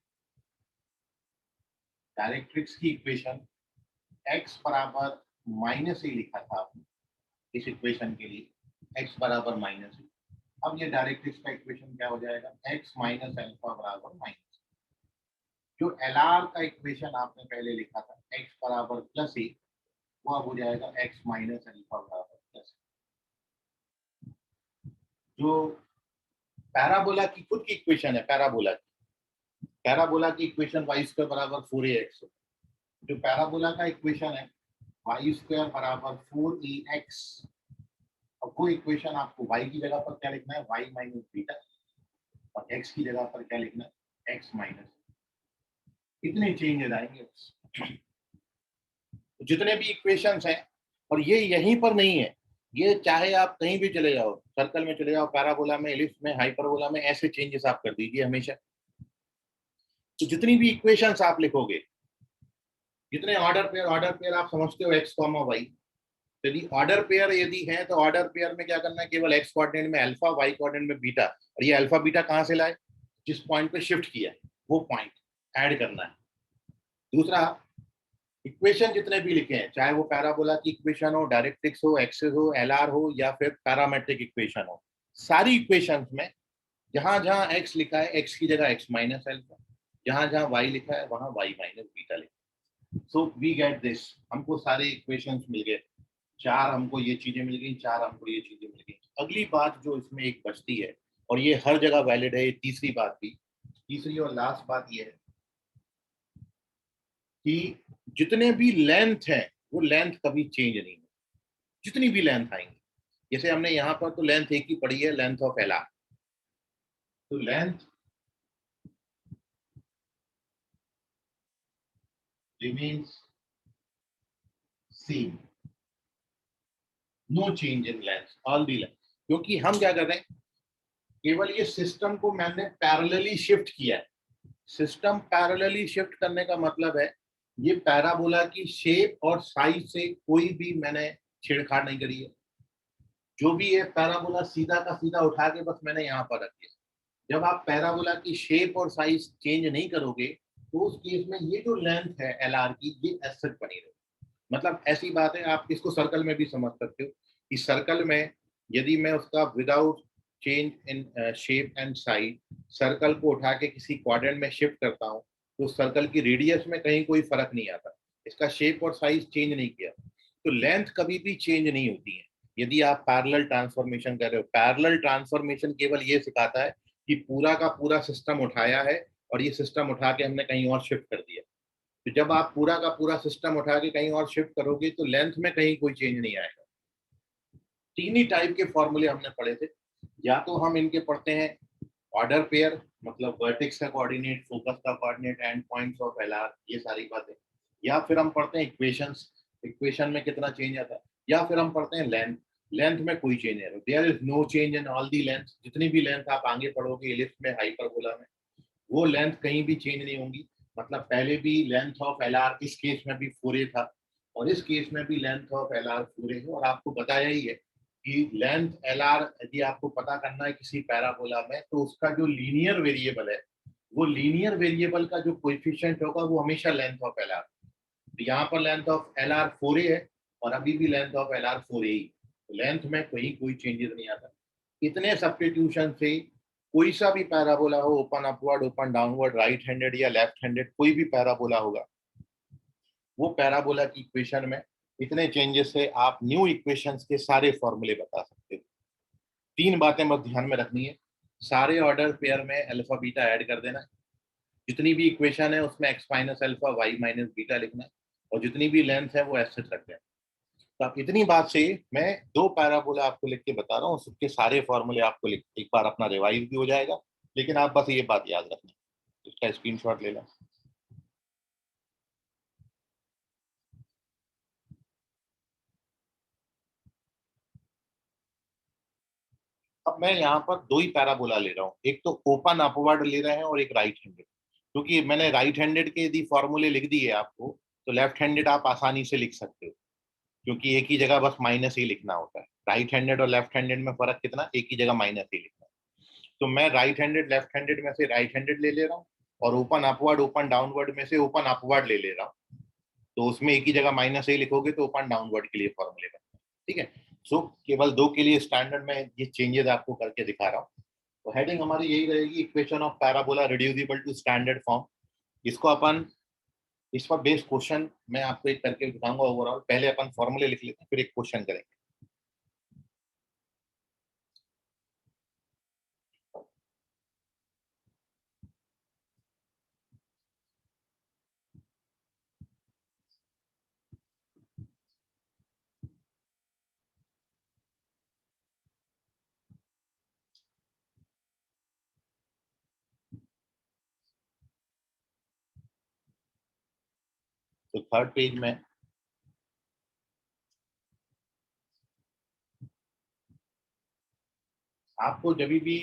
x बराबर माइनस ही लिखा था आपने इस इक्वेशन के लिए, x बराबर माइनस ही। अब ये डायरेक्ट्रिक्स का इक्वेशन क्या हो जाएगा, x माइनस अल्फा बराबर माइनस। जो एलआर का इक्वेशन आपने पहले लिखा था x बराबर प्लस ही, वो अब हो जाएगा x माइनस अल्फा बराबर प्लस। जो पैराबोला की खुद की इक्वेशन है, पैराबोला की इक्वेशन वाई स्क्वायर बराबर 4ax। जो पैराबोला का इक्वेशन है वाई स्क्वायर बराबर 4ax, अब वो इक्वेशन आपको y की जगह पर क्या लिखना है, y माइनस बीटा, और x की जगह पर क्या लिखना है, x माइनस। इतने चेंजेस आएंगे। जितने भी इक्वेशंस हैं, और ये यहीं पर नहीं है, ये चाहे आप कहीं भी चले जाओ, सर्कल में चले जाओ, पैराबोला में, एलिप्स में, हाइपरबोला में, ऐसे चेंजेस आप कर दीजिए हमेशा। तो जितनी भी इक्वेशंस आप लिखोगे, जितने ऑर्डर पेयर आप समझते हो एक्स कॉमा वाई, यदि ऑर्डर पेयर यदि है तो ऑर्डर पेयर में क्या करना है, केवल एक्स कोऑर्डिनेट में अल्फा, वाई कोऑर्डिनेट में बीटा, और ये अल्फा बीटा कहाँ से लाए, जिस पॉइंट पे शिफ्ट किया वो पॉइंट ऐड करना है। दूसरा, इक्वेशन जितने भी लिखे हैं, चाहे वो पैराबोला की इक्वेशन हो, डायरेक्ट्रिक्स हो, एक्सिस हो, एलआर हो, या फिर पैरामेट्रिक इक्वेशन हो, सारी इक्वेशंस में जहां जहां एक्स लिखा है एक्स की जगह एक्स माइनस अल्फा, जहां जहां वाई लिखा है वहां वाई माइनस बीटा लिखा। सो वी गेट दिस, हमको सारे इक्वेशंस मिल गए, 4 हमको ये चीजें मिल गई, 4 हमको ये चीजें मिल गई। अगली बात जो इसमें एक बचती है, और ये हर जगह वैलिड है, ये तीसरी बात भी, तीसरी और लास्ट बात ये है कि जितने भी लेंथ है वो लेंथ कभी चेंज नहीं है। जितनी भी लेंथ आएंगी, जैसे हमने यहाँ पर तो लेंथ एक ही पढ़ी है, लेंथ ऑफ एलआर, तो length remains same, no change in length, all the length. क्योंकि हम क्या कर रहे हैं, केवल ये सिस्टम को मैंने पैरेलली शिफ्ट किया है। सिस्टम पैरेलली शिफ्ट करने का मतलब है ये पैराबोला की शेप और साइज से कोई भी मैंने छेड़छाड़ नहीं करी है। जो भी है पैराबोला सीधा का सीधा उठा के बस मैंने यहाँ पर रख दिया। जब आप पैराबोला की शेप और साइज चेंज नहीं करोगे तो उस केस में ये जो लेंथ है एल आर की ये एसेट बनी रहेगी। मतलब ऐसी बात है, आप इसको सर्कल में भी समझ सकते हो कि सर्कल में यदि मैं उसका without change in shape and size circle को उठा के किसी क्वाड्रेंट में शिफ्ट करता हूँ तो सर्कल की रेडियस में कहीं कोई फर्क नहीं आता, इसका शेप और साइज चेंज नहीं किया, तो लेंथ कभी भी चेंज नहीं होती है यदि आप पैरेलल ट्रांसफॉर्मेशन कर रहे हो। पैरेलल ट्रांसफॉर्मेशन केवल ये सिखाता है कि पूरा का पूरा सिस्टम उठाया है और ये सिस्टम उठा के हमने कहीं और शिफ्ट कर दिया। तो जब आप पूरा का पूरा सिस्टम उठा के कहीं और शिफ्ट करोगे तो लेंथ में कहीं कोई चेंज नहीं आएगा। तीन ही टाइप के फॉर्मूले हमने पढ़े थे, या तो हम इनके पढ़ते हैं ऑर्डर पेयर, मतलब वर्टेक्स का कोऑर्डिनेट, फोकस का coordinate, and points of LR, ये सारी बातें, या फिर हम पढ़ते हैं इक्वेशंस, इक्वेशन में कितना चेंज आता है, या फिर हम पढ़ते हैं लेंथ, लेंथ में कोई चेंज नहीं है। There is no change in all the length, जितनी भी लेंथ आप आगे पढ़ोगे इलिप्स में, हाइपरबोला में, वो लेंथ कहीं भी चेंज नहीं होंगी। मतलब पहले भी लेंथ ऑफ एल आर इस केस में भी 4a था और इस केस में भी length of L R 4a है। और आपको बताया ही है कि लेंथ एल आर यदि आपको पता करना है किसी पैराबोला में तो उसका जो लीनियर वेरिएबल है वो लीनियर वेरिएबल का जो कोएफिशिएंट होगा वो हमेशा लेंथ ऑफ एल आर। यहाँ पर length of L R 4a है और अभी भी length of L R 4a ही, तो लेंथ में कहीं कोई चेंजेस नहीं आता। इतने सब्स्टिट्यूशन से कोई सा भी पैराबोला हो, open upward, open downward, right handed या लेफ्ट हैंडेड, कोई भी पैराबोला होगा, वो पैराबोला की इक्वेशन में इतने चेंजेस से आप न्यू इक्वेशंस के सारे फॉर्मूले बता सकते हो। तीन बातें बस ध्यान में रखनी है, सारे ऑर्डर पेयर में अल्फा बीटा ऐड कर देना है, जितनी भी इक्वेशन है उसमें x minus alpha y minus beta लिखना है, और जितनी भी लेंथ है वो ऐसे रख देना। तो आप इतनी बात से मैं दो पैराबोला आपको लिख के बता रहा हूँ, उसके सारे फॉर्मूले आपको लिख, एक बार अपना रिवाइज भी हो जाएगा, लेकिन आप बस ये बात याद रखना, इसका स्क्रीनशॉट लेना। अब मैं यहाँ पर दो ही पैराबोला ले रहा हूँ, एक तो ओपन अपवर्ड ले रहे हैं और एक राइट हैंडेड, क्योंकि मैंने राइट हैंडेड के यदि फॉर्मूले लिख दिए आपको तो लेफ्ट हैंडेड आप आसानी से लिख सकते हो, क्योंकि एक ही जगह बस माइनस ही लिखना होता है। राइट हैंडेड और लेफ्ट हैंडेड में फर्क कितना, एक ही जगह माइनस ही लिखना है। तो मैं राइट हैंडेड लेफ्ट हैंडेड में से राइट हैंडेड ले रहा हूँ और ओपन अपवर्ड ओपन डाउनवर्ड में से ओपन अपवर्ड ले रहा हूँ। तो उसमें एक ही जगह माइनस ही लिखोगे तो ओपन डाउनवर्ड के लिए फॉर्मूले बनते हैं, ठीक है। सो केवल दो के लिए स्टैंडर्ड में ये चेंजेस आपको करके दिखा रहा हूँ। तो हेडिंग हमारी यही रहेगी, equation of parabola reducible to standard form. इसको अपन, इस पर बेस्ड क्वेश्चन मैं आपको एक करके दिखाऊंगा ओवरऑल। पहले अपन फॉर्मूले लिख लेते हैं फिर एक क्वेश्चन करेंगे। तो थर्ड पेज में आपको जब भी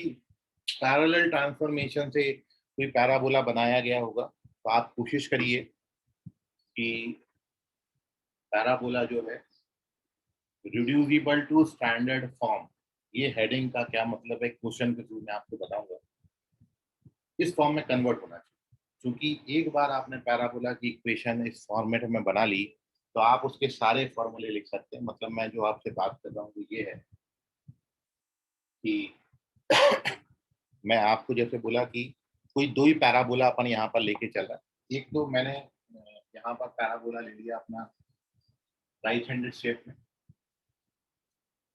पैरेलल ट्रांसफॉर्मेशन से कोई पैराबोला बनाया गया होगा तो आप कोशिश करिए कि पैराबोला जो है रिड्यूसिबल टू स्टैंडर्ड फॉर्म, ये हेडिंग का क्या मतलब है क्वेश्चन के थ्रू मैं आपको बताऊंगा, इस फॉर्म में कन्वर्ट होना चाहिए। क्योंकि एक बार आपने पैराबोला की इक्वेशन इस फॉर्मेट में बना ली तो आप उसके सारे फॉर्मूले लिख सकते हैं। मतलब मैं जो आपसे बात कर रहा हूँ वो ये है कि मैं आपको जैसे बोला कि कोई दो ही पैराबोला अपन यहाँ पर लेके चल रहा है। एक तो मैंने यहाँ पर पैराबोला ले लिया अपना राइट हैंडेड शेप में,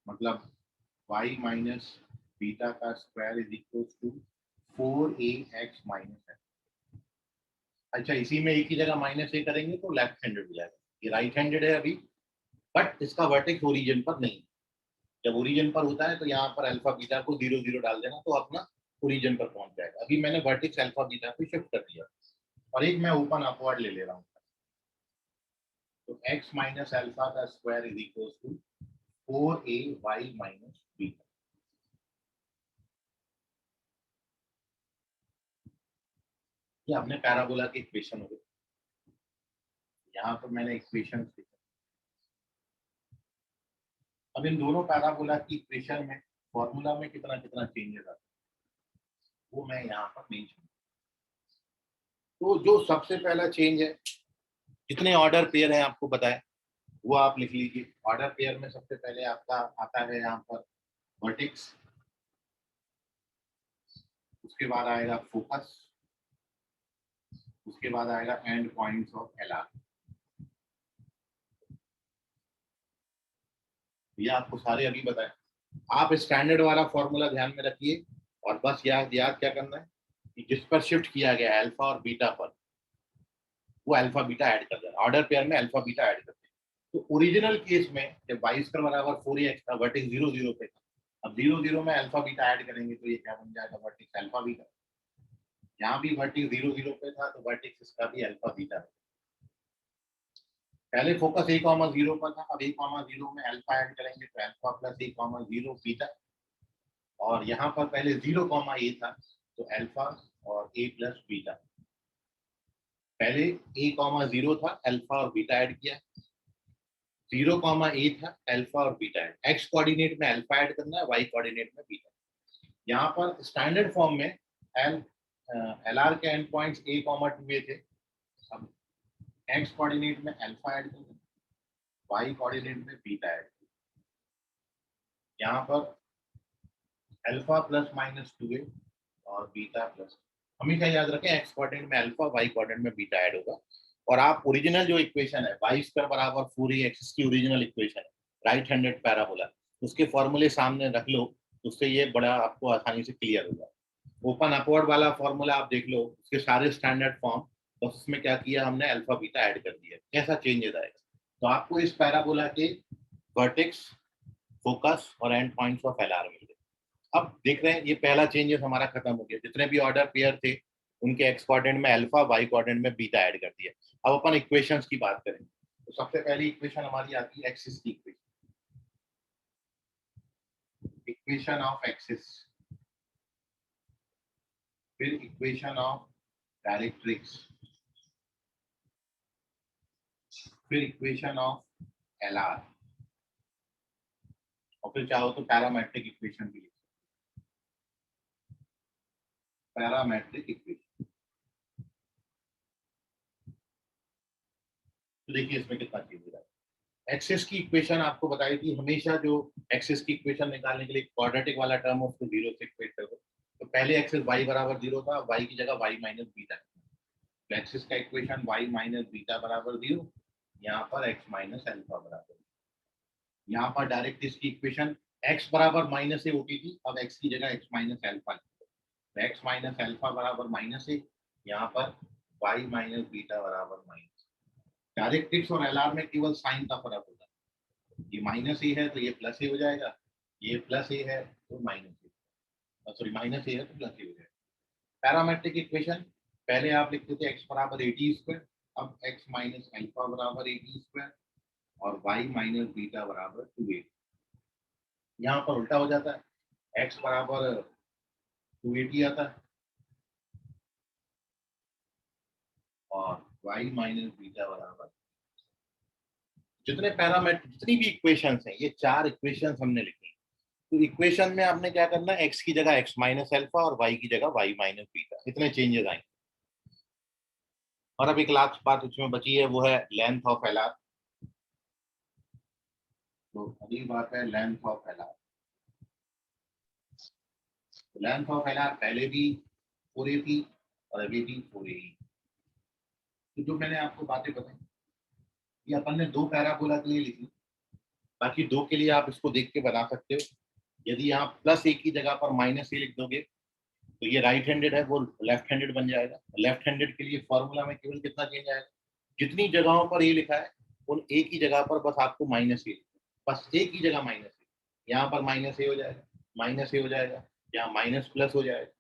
मतलब y माइनस बीटा का square is equal to 4ax minus है। अच्छा, इसी में एक ही जगह माइनस ए करेंगे तो लेफ्ट हैंडेड हो जाएगा, ये राइट हैंडेड है अभी, बट इसका वर्टेक्स ओरिजिन पर नहीं। जब ओरिजिन पर होता है तो यहाँ पर अल्फा बीटा को 0 0 डाल देना तो अपना ओरिजिन पर पहुंच जाएगा। अभी मैंने वर्टेक्स अल्फा बीटा को शिफ्ट कर दिया और एक मैं ओपन अपवर्ड ले रहा हूँ, तो x माइनस अल्फा का square is equal to 4ay minus beta. ये हमने पैराबोला की इक्वेशन हो गई। यहाँ पर मैंने इक्वेशन लिखा। अब इन दोनों पैराबोला की इक्वेशन में फॉर्मूला में कितना कितना चेंजेस आता है वो मैं यहाँ पर मेंशन। तो जो सबसे पहला चेंज है, जितने ऑर्डर पेयर है आपको बताएं वो आप लिख लीजिए। ऑर्डर पेयर में सबसे पहले आपका आता है यहाँ पर वर्टेक्स, उसके बाद आएगा फोकस, उसके बाद आएगा एंड पॉइंट्स ऑफ एलआर। ये आपको सारे अभी बताएं। आप स्टैंडर्ड वाला फॉर्मूला ध्यान में रखिए और बस याद याद क्या करना है कि जिस पर शिफ्ट किया गया अल्फा और बीटा पर, वो अल्फा बीटा ऐड कर देना। ऑर्डर पेयर में अल्फा बीटा ऐड कर देना। तो ओरिजिनल केस में जब 22 का बराबर 4x था, वर्टेक्स 0 0 पे था। अब 0 0 में अल्फा बीटा ऐड करेंगे तो ये क्या बन जाएगा, वर्टेक्स अल्फा बीटा। यहाँ भी वर्टेक्स 0 0 पे था तो वर्टेक्स इसका भी अल्फा बीटा है। पहले फोकस a, 0 पर था, अब a, 0 में अल्फा ऐड करेंगे तो अल्फा प्लस a, 0 बीटा। और यहाँ पर पहले 0, a था तो अल्फा और a प्लस बीटा। पहले a, 0 था, अल्फा और बीटा ऐड किया। 0, a था, अल्फा और बीटा ऐड। x कोऑर्डिनेट में अल्फा ऐड करना है, y कोऑर्डिनेट में बीटा। यहाँ पर स्टैंडर्ड फॉर्म में LR के एंड पॉइंट्स a, 2 थे। अब x कोऑर्डिनेट में अल्फा ऐड करना, y कोऑर्डिनेट में बीटा ऐड। यहाँ पर अल्फा प्लस माइनस 2a और बीटा प्लस। हमेशा याद रखें x कोऑर्डिनेट में अल्फा, y कोऑर्डिनेट में बीटा ऐड होगा। और आप ओरिजिनल जो इक्वेशन है 22 पर बराबर 4ax की ओरिजिनल इक्वेशन है, राइट हैंडेड पैराबोला, उसके फॉर्मूले सामने रख लो, उससे ये बड़ा आपको आसानी से क्लियर होगा। ओपन अपवर्ड वाला फॉर्मूला आप देख लो, उसके सारे स्टैंडर्ड फॉर्म, बस उसमें क्या किया हमने, अल्फा बीटा ऐड कर दिया। कैसा चेंजेस आएगा, तो आपको इस पैराबोला के वर्टेक्स, फोकस और एंड पॉइंट्स ऑफ एलआर मिल गए। अब देख रहे हैं ये पहला चेंजेस हमारा खत्म हो गया। जितने भी ऑर्डर पेयर थे उनके एक्स कोऑर्डिनेट में अल्फा, वाई कोऑर्डिनेट में बीटा ऐड कर दिया। अब अपन इक्वेशंस की बात करें तो सबसे पहली इक्वेशन हमारी आती है एक्सिस की इक्वेशन, इक्वेशन ऑफ एक्सिस, फिर इक्वेशन ऑफ डायरेक्ट्रिक्स, फिर इक्वेशन ऑफ एलआर, और फिर चाहो तो पैरामेट्रिक इक्वेशन भी लिख, पैरामेट्रिक इक्वेशन। तो देखिए इसमें कितना चेंज हो रहा है। एक्सिस की इक्वेशन आपको बताई थी, हमेशा जो एक्सिस की इक्वेशन निकालने के लिए क्वाड्रेटिक वाला टर्म उसको 0 से इक्वेट कर दो। तो पहले एक्सिस y बराबर 0 था, y की जगह y माइनस बीटा। तो एक्सिस का इक्वेशन y माइनस बीटा बराबर 0, यहाँ पर x माइनस अल्फा बराबर। यहाँ पर डायरेक्ट इसकी इक्वेशन x बराबर माइनस ए होती थी, अब x की जगह x माइनस अल्फा। तो x माइनस अल्फा बराबर माइनस ए, यहाँ पर y माइनस बीटा बराबर माइनस। डायरेक्ट्रिक्स और एलआर में केवल साइन का फर्क होता है। ये माइनस ए है तो ये प्लस ए हो जाएगा, ये प्लस ए है तो माइनस ए, सॉरी माइनस ए है तो प्लस ए हो जाएगा। पैरामेट्रिक इक्वेशन पहले आप लिखते थे x बराबर 80 स्क्वायर, अब x माइनस अल्फा बराबर 80 स्क्वायर और y माइनस बीटा बराबर 2a। यहाँ पर उल्टा हो जाता है, x बराबर 280 आता है और y माइनस बीटा बराबर। जितने पैरामीटर, जितनी भी इक्वेशंस हैं, ये 4 इक्वेशंस हमने लिखी। तो इक्वेशन में आपने क्या करना है, x की जगह x माइनस अल्फा और y की जगह y माइनस बीटा, इतने चेंजेस आएंगे। और अब एक लास्ट बात उसमें बची है, वो है लेंथ ऑफ एलआर। तो अगली बात है length of LR. Length of LR पहले भी 4a थी और अभी भी 4a ही। तो जो मैंने आपको बातें बताई ये अपन ने 2 पैराबोला के लिए लिखी, बाकी 2 के लिए आप इसको देख के बना सकते हो। यदि यहाँ प्लस ए की जगह पर माइनस ए लिख दोगे तो ये राइट हैंडेड है, वो लेफ्ट हैंडेड बन जाएगा। लेफ्ट हैंडेड के लिए फॉर्मूला में केवल कितना चेंज आएगा, जितनी जगहों पर ए लिखा है उन ए की जगह पर बस आपको माइनस ए, बस ए की जगह माइनस ए। यहाँ पर माइनस ए हो जाएगा, माइनस ए हो जाएगा, यहाँ माइनस प्लस हो जाएगा।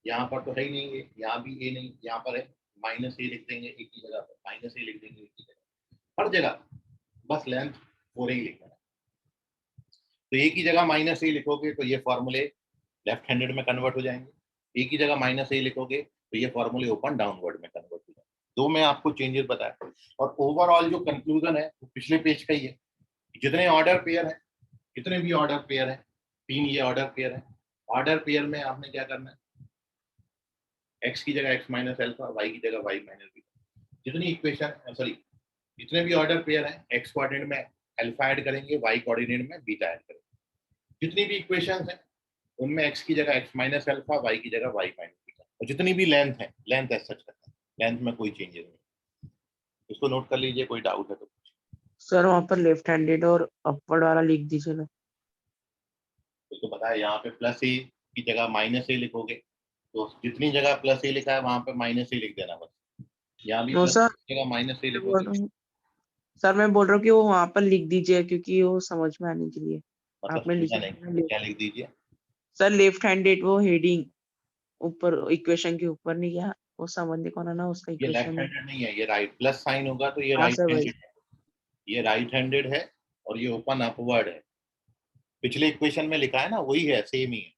यहाँ पर तो है ही नहीं, यहाँ भी ए नहीं, यहाँ पर है माइनस ए लिख देंगे ए की जगह पर, माइनस ए लिख देंगे ए की जगह, हर जगह बस लेंथ 4 ही लिखना है। तो ए की जगह माइनस ए लिखोगे तो ये फॉर्मूले लेफ्ट हैंडेड में कन्वर्ट हो जाएंगे। ए की जगह माइनस ए लिखोगे तो ये फॉर्मूले ओपन डाउनवर्ड में कन्वर्ट हो जाए। दो में आपको चेंजेस बताया, और ओवरऑल जो कंक्लूजन है वो पिछले पेज का ही है। जितने ऑर्डर पेयर है, जितने भी ऑर्डर पेयर है, 3 ये ऑर्डर पेयर है, ऑर्डर पेयर में आपने क्या करना है, x की जगह x माइनस अल्फा, y की जगह y माइनस बीटा। जितनी इक्वेशन सॉरी जितने भी ऑर्डर पेयर है, x कोऑर्डिनेट में अल्फा ऐड करेंगे, y कोऑर्डिनेट में बीटा ऐड करेंगे। जितनी भी इक्वेशंस है उनमें x की जगह x माइनस अल्फा, y की जगह y माइनस बीटा, और जितनी भी लेंथ है, लेंथ एज सच करना है, लेंथ में कोई चेंजेस नहीं। इसको नोट कर लीजिए, कोई डाउट है तो। सर वहाँ पर लेफ्ट हैंडेड और अपवर्ड वाला लिख दीजिए ना। उसको बताया यहाँ पे प्लस ए की जगह माइनस ए लिखोगे, तो जितनी जगह प्लस ए लिखा है वहां पे माइनस ए लिख देना बस। यहाँ भी नो प्लस सर, की जगह माइनस ए मैं बोल लिखोगे। रहा हूँ सर, मैं बोल रहा हूँ कि वो वहाँ पर लिख दीजिए, क्योंकि वो समझ में आने के लिए। मतलब आपने समझा लिखा नहीं, था ना क्या लिख दीजिए। सर, लेफ्ट हैंडेड वो हेडिंग ऊपर इक्वेशन के ऊपर नहीं गया, वो समझने को ना उसका ये लेफ्ट इक्वेशन है। हैंडेड नहीं है, ये राइट, प्लस साइन होगा तो ये हाँ राइट सर वही। हैंडेड है। ये राइट हैंडेड है और ये ओपन अपवर्ड है। पिछले इक्वेशन में लिखा है ना, वही है, सेम ही है।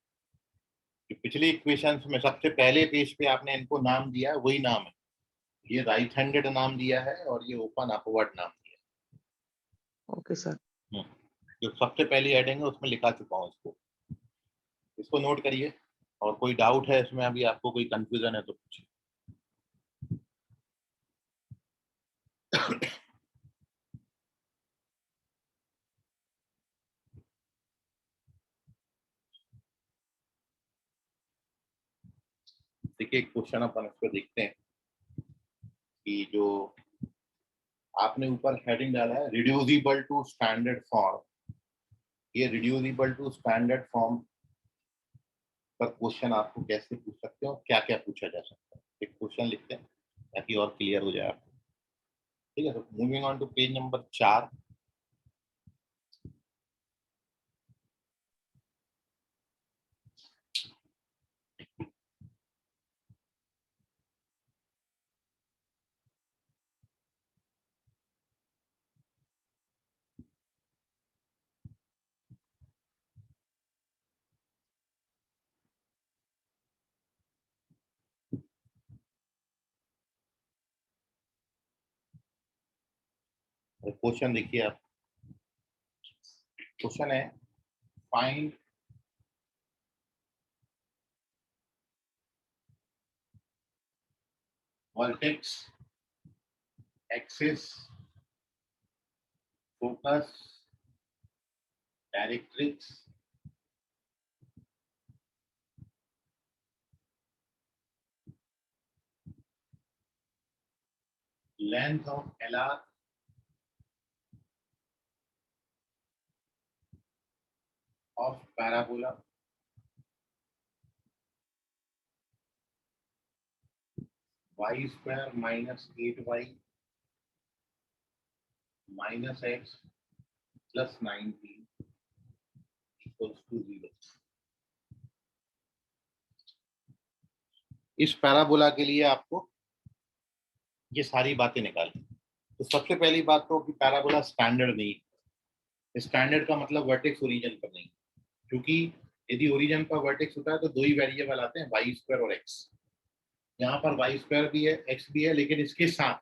कि पिछले इक्वेशन में सबसे पहले पेज पे आपने इनको नाम दिया है, वही नाम है। ये राइट हैंडेड नाम दिया है और ये ओपन अपवर्ड नाम दिया ओके सर। है। जो सबसे पहली हेडिंग है उसमें लिखा चुका हूँ इसको, इसको नोट करिए। और कोई डाउट है इसमें, अभी आपको कोई कंफ्यूजन है तो पूछिए। देखिए एक क्वेश्चन अपन इस पर देखते हैं कि जो आपने ऊपर हेडिंग डाला है रिड्यूसिबल टू स्टैंडर्ड फॉर्म, ये रिड्यूसिबल टू स्टैंडर्ड फॉर्म पर क्वेश्चन आपको कैसे पूछ सकते हो, क्या क्या पूछा जा सकता है। एक क्वेश्चन लिखते हैं ताकि और क्लियर हो जाए आपको। ठीक है, तो moving on to page number 4। Question देखिए आप, क्वेश्चन है find vertex, axis, focus, directrix, length of LR of parabola y square minus 8y minus x plus 19 equals to 0। इस पैराबोला के लिए आपको ये सारी बातें निकालनी। तो सबसे पहली बात तो कि पैराबोला स्टैंडर्ड नहीं है। स्टैंडर्ड का मतलब वर्टेक्स ओरिजिन पर नहीं, क्योंकि यदि ओरिजिन पर वर्टेक्स होता है तो दो ही वेरिएबल आते हैं, वाई स्क्वायर और एक्स। यहाँ पर वाई स्क्वायर भी है, एक्स भी है, लेकिन इसके साथ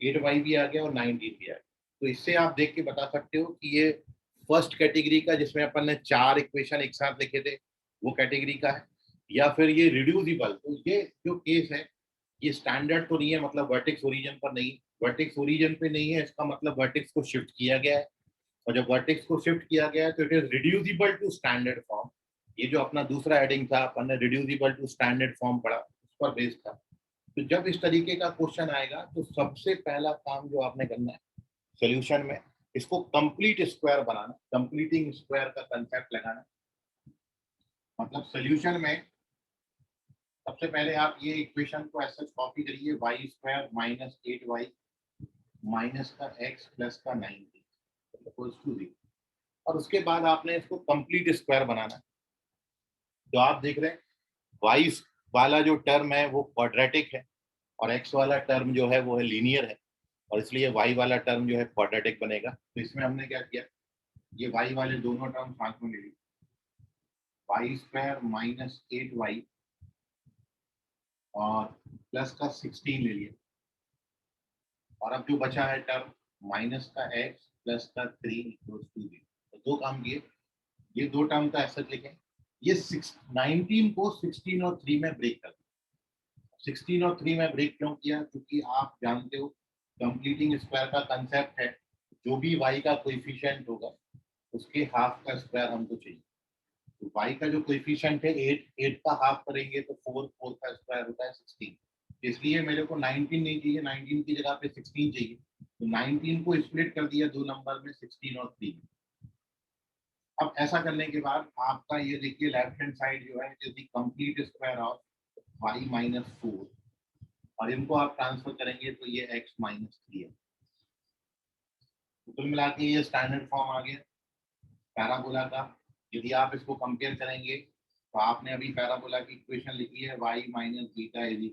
8y भी आ गया और 19 भी आ गया। तो इससे आप देख के बता सकते हो कि ये फर्स्ट कैटेगरी का, जिसमें अपन ने 4 इक्वेशन एक साथ लिखे थे, वो कैटेगरी का है, या फिर ये रिड्यूसिबल। तो ये जो केस है ये स्टैंडर्ड तो नहीं है, मतलब वर्टेक्स ओरिजिन पर नहीं। वर्टेक्स ओरिजिन पे नहीं है इसका मतलब वर्टेक्स को शिफ्ट किया गया है, और जब वर्टेक्स को शिफ्ट किया गया है तो it is reducible to standard form. ये जो अपना दूसरा हेडिंग था, अपन ने रिड्यूसिबल टू स्टैंडर्ड फॉर्म पढ़ा, उस पर बेस्ड था। तो जब इस तरीके का क्वेश्चन आएगा तो सबसे पहला काम जो आपने करना है सॉल्यूशन में, इसको कंप्लीट स्क्वायर बनाना, कंप्लीटिंग स्क्वायर का कंसेप्ट लगाना। मतलब सॉल्यूशन में सबसे पहले आप ये इक्वेशन को ऐसे कॉपी करिए, y square minus 8y minus का x प्लस का 19 और उसके बाद आपने इसको कंप्लीट स्क्वायर बनाना। जो आप देख रहे हैं y वाला जो टर्म है वो क्वाड्रेटिक है, और x वाला टर्म जो है वो है लीनियर है, और इसलिए y वाला टर्म जो है क्वाड्रेटिक बनेगा। तो इसमें हमने क्या किया, ये y वाले दोनों टर्म साथ में ले लिए, वाई स्क्वायर माइनस 8y और प्लस का 16 ले लिया, और अब जो बचा है टर्म माइनस का x प्लस का 3 इक्वल्स टू 0। तो दो काम किए, ये दो टर्म का ऐसा लिखें, ये 19 को 16 और 3 में ब्रेक कर दिया। 16 और 3 में ब्रेक क्यों किया? क्योंकि आप जानते हो कंप्लीटिंग स्क्वायर का कंसेप्ट है, जो भी y का कोएफिशिएंट होगा उसके हाफ का स्क्वायर हमको चाहिए। तो y का जो कोएफिशिएंट है 8, 8 का हाफ करेंगे तो 4, 4 का स्क्वायर होता है 16। इसलिए मेरे को 19 नहीं चाहिए, 19 की जगह पे 16 चाहिए। तो 19 को स्प्लिट कर दिया दो नंबर में, 16 और 3। अब ऐसा करने के बाद आपका ये देखिए लेफ्ट हैंड साइड जो है is the complete square of y minus 4, और इनको आप ट्रांसफर करेंगे तो ये x माइनस 3 है। तो कुल मिला के ये स्टैंडर्ड फॉर्म आ गया पैराबोला का। यदि आप इसको कंपेयर करेंगे तो आपने अभी पैराबोला की इक्वेशन लिखी है y minus beta is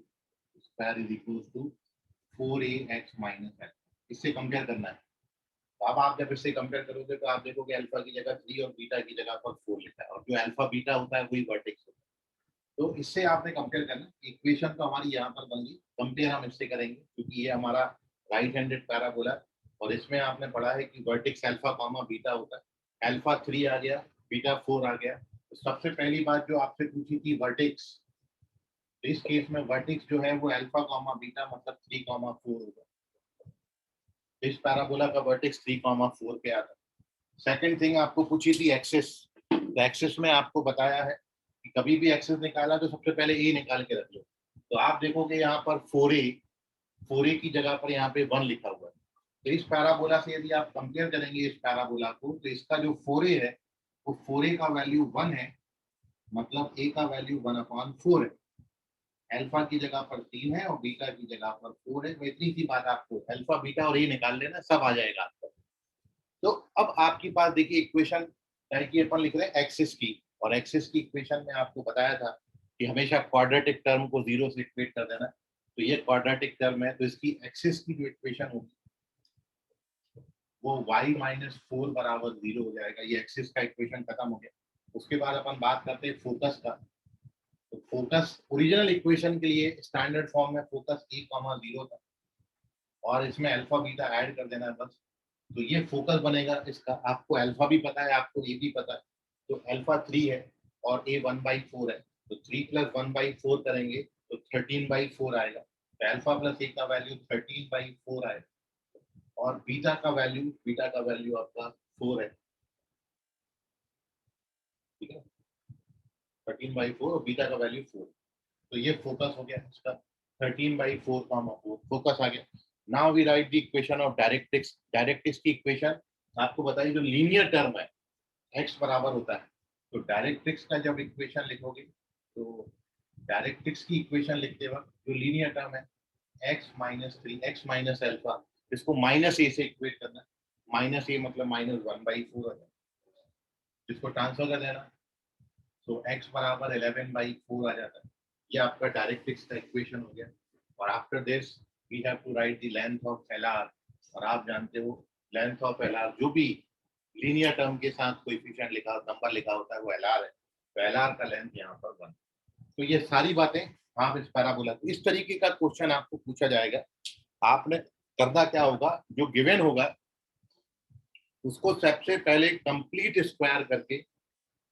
square is equals to 4ax minus x। इससे कंपेयर करना है। तो अब आप जब इससे कंपेयर करोगे तो आप देखोगे अल्फा की जगह 3 और बीटा की जगह पर 4 लिखा है, और जो अल्फा बीटा होता है वही वर्टेक्स होता है। तो इससे आपने कंपेयर करना। इक्वेशन तो हमारी यहाँ पर बन गई, कंपेयर हम इससे करेंगे क्योंकि ये हमारा राइट हैंडेड पैराबोला है, और इसमें आपने पढ़ा है कि वर्टेक्स अल्फा कॉमा बीटा होता है। अल्फा 3 आ गया, बीटा 4 आ गया। तो सबसे पहली बात जो आपसे पूछी थी वर्टेक्स, तो इस केस में वर्टेक्स जो है वो अल्फा कॉमा बीटा मतलब 3 कॉमा 4 होगा। इस पैराबोला का वर्टेक्स 3 कॉमा 4 पे आता है। सेकंड थिंग आपको पूछी थी एक्सिस। तो एक्सिस में आपको बताया है कि कभी भी एक्सिस निकाला तो सबसे पहले ए निकाल के रख लो। तो आप देखोगे यहाँ पर 4a की जगह पर यहाँ पे 1 लिखा हुआ है। तो इस पैराबोला से यदि आप कंपेयर करेंगे इस पैराबोला को, तो इसका जो 4a है वो 4a का वैल्यू 1 है, मतलब a का वैल्यू 1/4 है। अल्फा की जगह पर 3 है और बीटा की जगह पर 4 है। तो इतनी सी बात, आपको अल्फा बीटा और ए निकाल लेना, सब आ जाएगा आपका। तो अब आपके पास देखिए इक्वेशन है कि अपन लिख रहे हैं एक्सिस की, और एक्सिस की इक्वेशन में आपको बताया था कि हमेशा क्वाड्रेटिक टर्म को 0 से इक्वेट कर देना। तो ये क्वाड्रेटिक टर्म है, तो इसकी एक्सिस की जो इक्वेशन होगी वो y माइनस 4 बराबर 0 हो जाएगा। ये एक्सिस का इक्वेशन खत्म हो गया। उसके बाद अपन बात करते हैं फोकस का। तो फोकस ओरिजिनल इक्वेशन के लिए स्टैंडर्ड फॉर्म में फोकस a कॉमा 0 था, और इसमें अल्फा बीटा ऐड कर देना है बस। तो ये फोकस बनेगा इसका। आपको अल्फा भी पता है, आपको ए भी पता है। तो अल्फा 3 है और ए 1/4 है, तो 3 प्लस 1/4 करेंगे तो 13/4 आएगा। तो अल्फा प्लस ए का वैल्यू 13/4 आएगा, और बीटा का वैल्यू आपका 4 है। ठीक है, 13/4 और बीटा का वैल्यू 4। तो ये फोकस हो गया इसका, 13/4 कॉमा 4 फोकस आ गया। Now we write the equation of directrix. Directrix की इक्वेशन आपको बताइए, जो लीनियर टर्म है x बराबर होता है। तो डायरेक्ट्रिक्स का जब इक्वेशन लिखोगे, तो डायरेक्ट्रिक्स की इक्वेशन लिखते वक्त जो लीनियर टर्म है x minus 3 x minus alpha, इसको माइनस ए से इक्वेट करना। माइनस ए मतलब -1/4 है, जिसको ट्रांसफर कर देना। तो x बराबर 11/4 आ जाता है। ये आपका डायरेक्ट्रिक्स का इक्वेशन हो गया। और after this we have to write the length of LR. और आप जानते हो लेंथ ऑफ एलआर, जो भी लीनियर टर्म के साथ कोएफिशिएंट लिखा नंबर लिखा होता है वो एलआर है। तो एलआर का लेंथ यहाँ पर 1। तो ये सारी बातें आप इस पैराबोला, तो इस तरीके का क्वेश्चन आपको पूछा जाएगा। आपने करना क्या होगा, जो गिवन होगा उसको सबसे पहले कंप्लीट स्क्वायर करके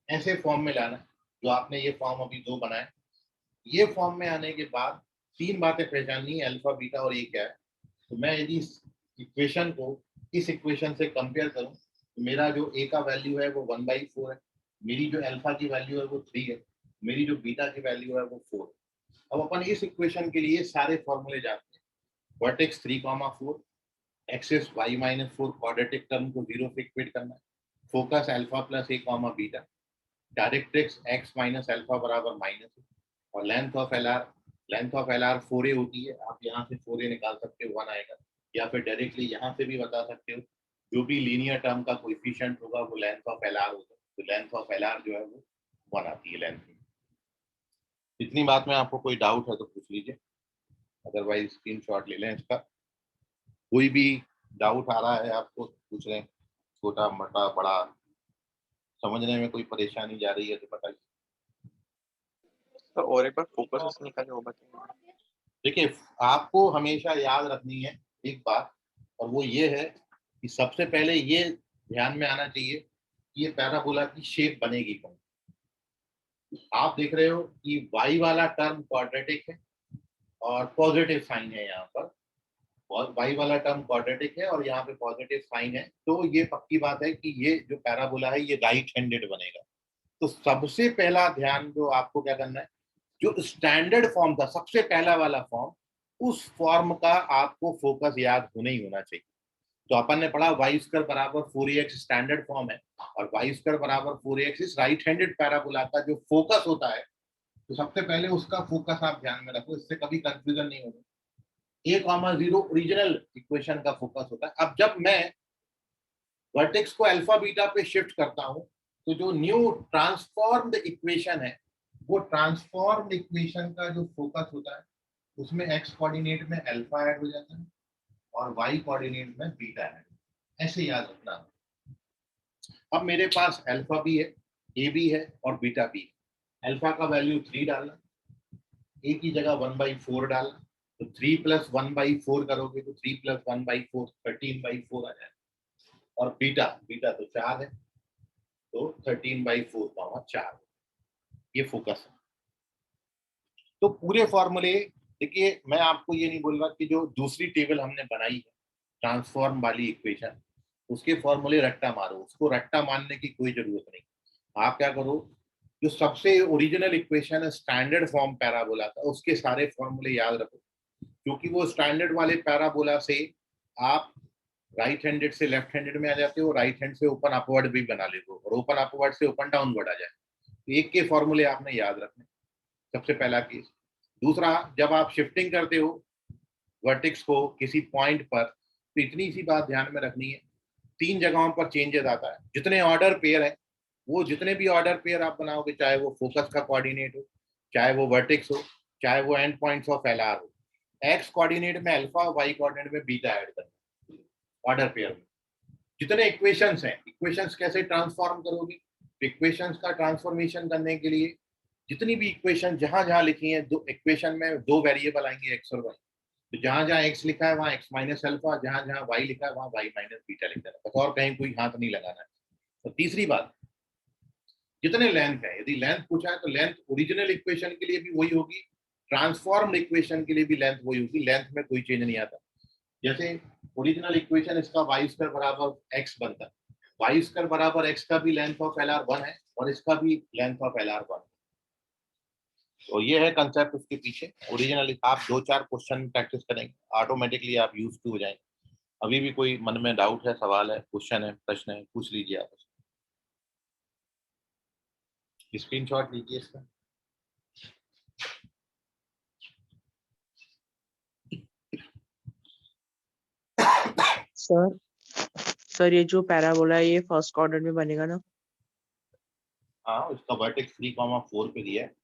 ऐसे फॉर्म में लाना, जो आपने ये फॉर्म अभी दो बनाए। ये फॉर्म में आने के बाद तीन बातें पहचाननी है, अल्फा बीटा और ए क्या है। तो मैं यदि इस इक्वेशन को इस इक्वेशन से कंपेयर करूं, तो मेरा जो ए का वैल्यू है वो 1/4 है, मेरी जो अल्फा की वैल्यू है वो 3 है, मेरी जो बीटा की वैल्यू है वो 4 है। अब अपन इस इक्वेशन के लिए सारे फॉर्मूले जानते हैं। Vertex 3,4, axis y minus 4, quadratic term को 0 से इक्वेट करना है, focus alpha plus a comma beta, directrix x minus alpha बराबर माइनस, और length of L R 4a होती है। आप यहाँ से 4a निकाल सकते हो, 1 आएगा, या फिर डायरेक्टली यहाँ से भी बता सकते हो। जो भी लीनियर टर्म का कोएफिशिएंट होगा वो लेंथ ऑफ एल आर होगा। तो लेंथ ऑफ एल आर जो है वो 1 आती है लेंथ में। इतनी बात में आपको कोई डाउट है तो पूछ लीजिए, अदरवाइज स्क्रीनशॉट ले लें इसका। कोई भी डाउट आ रहा है आपको, पूछ रहे हैं, छोटा मोटा बड़ा, समझने में कोई परेशानी जा रही है तो बताइए। तो और एक बार फोकस निकाले वो बताइए। देखिए, आपको हमेशा याद रखनी है एक बात, और वो ये है कि सबसे पहले ये ध्यान में आना चाहिए कि ये पैराबोला की शेप बनेगी कौन। आप देख रहे हो कि y वाला टर्म क्वाड्रेटिक है और पॉजिटिव साइन है यहाँ पर, और y वाला टर्म क्वाड्रेटिक है और यहाँ पे पॉजिटिव साइन है, तो ये पक्की बात है कि ये जो पैराबोला है ये राइट हैंडेड बनेगा। तो सबसे पहला ध्यान जो आपको क्या करना है, जो स्टैंडर्ड फॉर्म था सबसे पहला वाला फॉर्म, उस फॉर्म का आपको फोकस याद होना ही होना चाहिए। तो अपन ने पढ़ा वाई स्क्वायर बराबर 4ax स्टैंडर्ड फॉर्म है, और वाई स्क्वायर बराबर 4ax इस राइट हैंडेड पैराबोला का जो फोकस होता है, तो सबसे पहले उसका फोकस आप ध्यान में रखो, इससे कभी कंफ्यूजन नहीं होगा। a,0 ओरिजिनल इक्वेशन का फोकस होता है। अब जब मैं वर्टेक्स को अल्फा बीटा पे शिफ्ट करता हूं, तो जो न्यू ट्रांसफॉर्म्ड इक्वेशन है, वो ट्रांसफॉर्म्ड इक्वेशन का जो फोकस होता है, उसमें एक्स कोऑर्डिनेट में अल्फा ऐड हो जाता है और वाई कोऑर्डिनेट में बीटा ऐड। ऐसे याद रखना। अब मेरे पास अल्फा भी है, ए भी है और बीटा भी है। अल्फा का वैल्यू 3 डालना, ए की जगह 1/4 डालना, तो 3 + 1/4 करोगे तो 3 + 1/4 13/4 आ जाएगा। और बीटा बीटा तो 4 है, तो 13/4 4, ये फोकस है। तो पूरे फॉर्मूले, देखिए मैं आपको ये नहीं बोल रहा कि जो दूसरी टेबल हमने बनाई है ट्रांसफॉर्म वाली इक्वेशन, उसके फॉर्मूले रट्टा मारो, उसको रट्टा मारने की कोई जरूरत नहीं। आप क्या करो, जो सबसे ओरिजिनल इक्वेशन है स्टैंडर्ड फॉर्म पैराबोला का, उसके सारे फॉर्मूले याद रखो, क्योंकि वो स्टैंडर्ड वाले पैराबोला से आप राइट हैंडेड से लेफ्ट हैंडेड में आ जाते हो, राइट हैंड से ओपन अपवर्ड भी बना लेते हो, और ओपन अपवर्ड से ओपन डाउनवर्ड आ जाए। तो एक के फॉर्मूले आपने याद रखने, सबसे पहला केस। दूसरा, जब आप शिफ्टिंग करते हो वर्टेक्स को किसी पॉइंट पर, तो इतनी सी बात ध्यान में रखनी है, 3 जगहों पर चेंजेस आता है। जितने ऑर्डर पेयर है, वो जितने भी ऑर्डर पेयर आप बनाओगे, चाहे वो फोकस का कोऑर्डिनेट हो, चाहे वो वर्टेक्स हो, चाहे वो एंड पॉइंट्स ऑफ एलआर हो, एक्स कोऑर्डिनेट में अल्फा, वाई कोऑर्डिनेट में बीटा ऐड करना ऑर्डर पेयर में। जितने इक्वेशंस हैं, इक्वेशंस कैसे ट्रांसफॉर्म करोगे, इक्वेशंस का ट्रांसफॉर्मेशन करने के लिए जितनी भी इक्वेशन जहां जहां लिखी है, दो इक्वेशन में 2 वेरिएबल आएंगे, एक्स और वाई। तो जहां जहां एक्स लिखा है वहां एक्स माइनस अल्फा, जहां जहां वाई लिखा है वहां वाई माइनस बीटा लिख देना, बस, और कहीं कोई हाथ नहीं लगाना है। तो तीसरी बात, जितने लेंथ है, यदि लेंथ पूछा है तो लेंथ ओरिजिनल इक्वेशन के लिए भी वही होगी, ट्रांसफॉर्म्ड इक्वेशन के लिए भी लेंथ वही होगी, लेंथ में कोई चेंज नहीं आता। जैसे ओरिजिनल इक्वेशन इसका वाई स्क्वायर बराबर एक्स बनता है, वाई स्क्वायर बराबर एक्स का भी लेंथ ऑफ एलआर 1 है और इसका भी लेंथ ऑफ एलआर 1। तो ये है कंसेप्ट उसके पीछे। ओरिजिनल आप 2-4 क्वेश्चन प्रैक्टिस करेंगे, ऑटोमेटिकली आप यूज टू हो जाएंगे। अभी भी कोई मन में डाउट है, सवाल है, क्वेश्चन है, प्रश्न है, पूछ लीजिए आप। स्क्रीनशॉट लीजिए इसका। सर सर ये जो पैराबोला है ये फर्स्ट क्वाड्रेंट में बनेगा ना? हाँ, उसका वर्टेक्स 3,4 पे दिया है।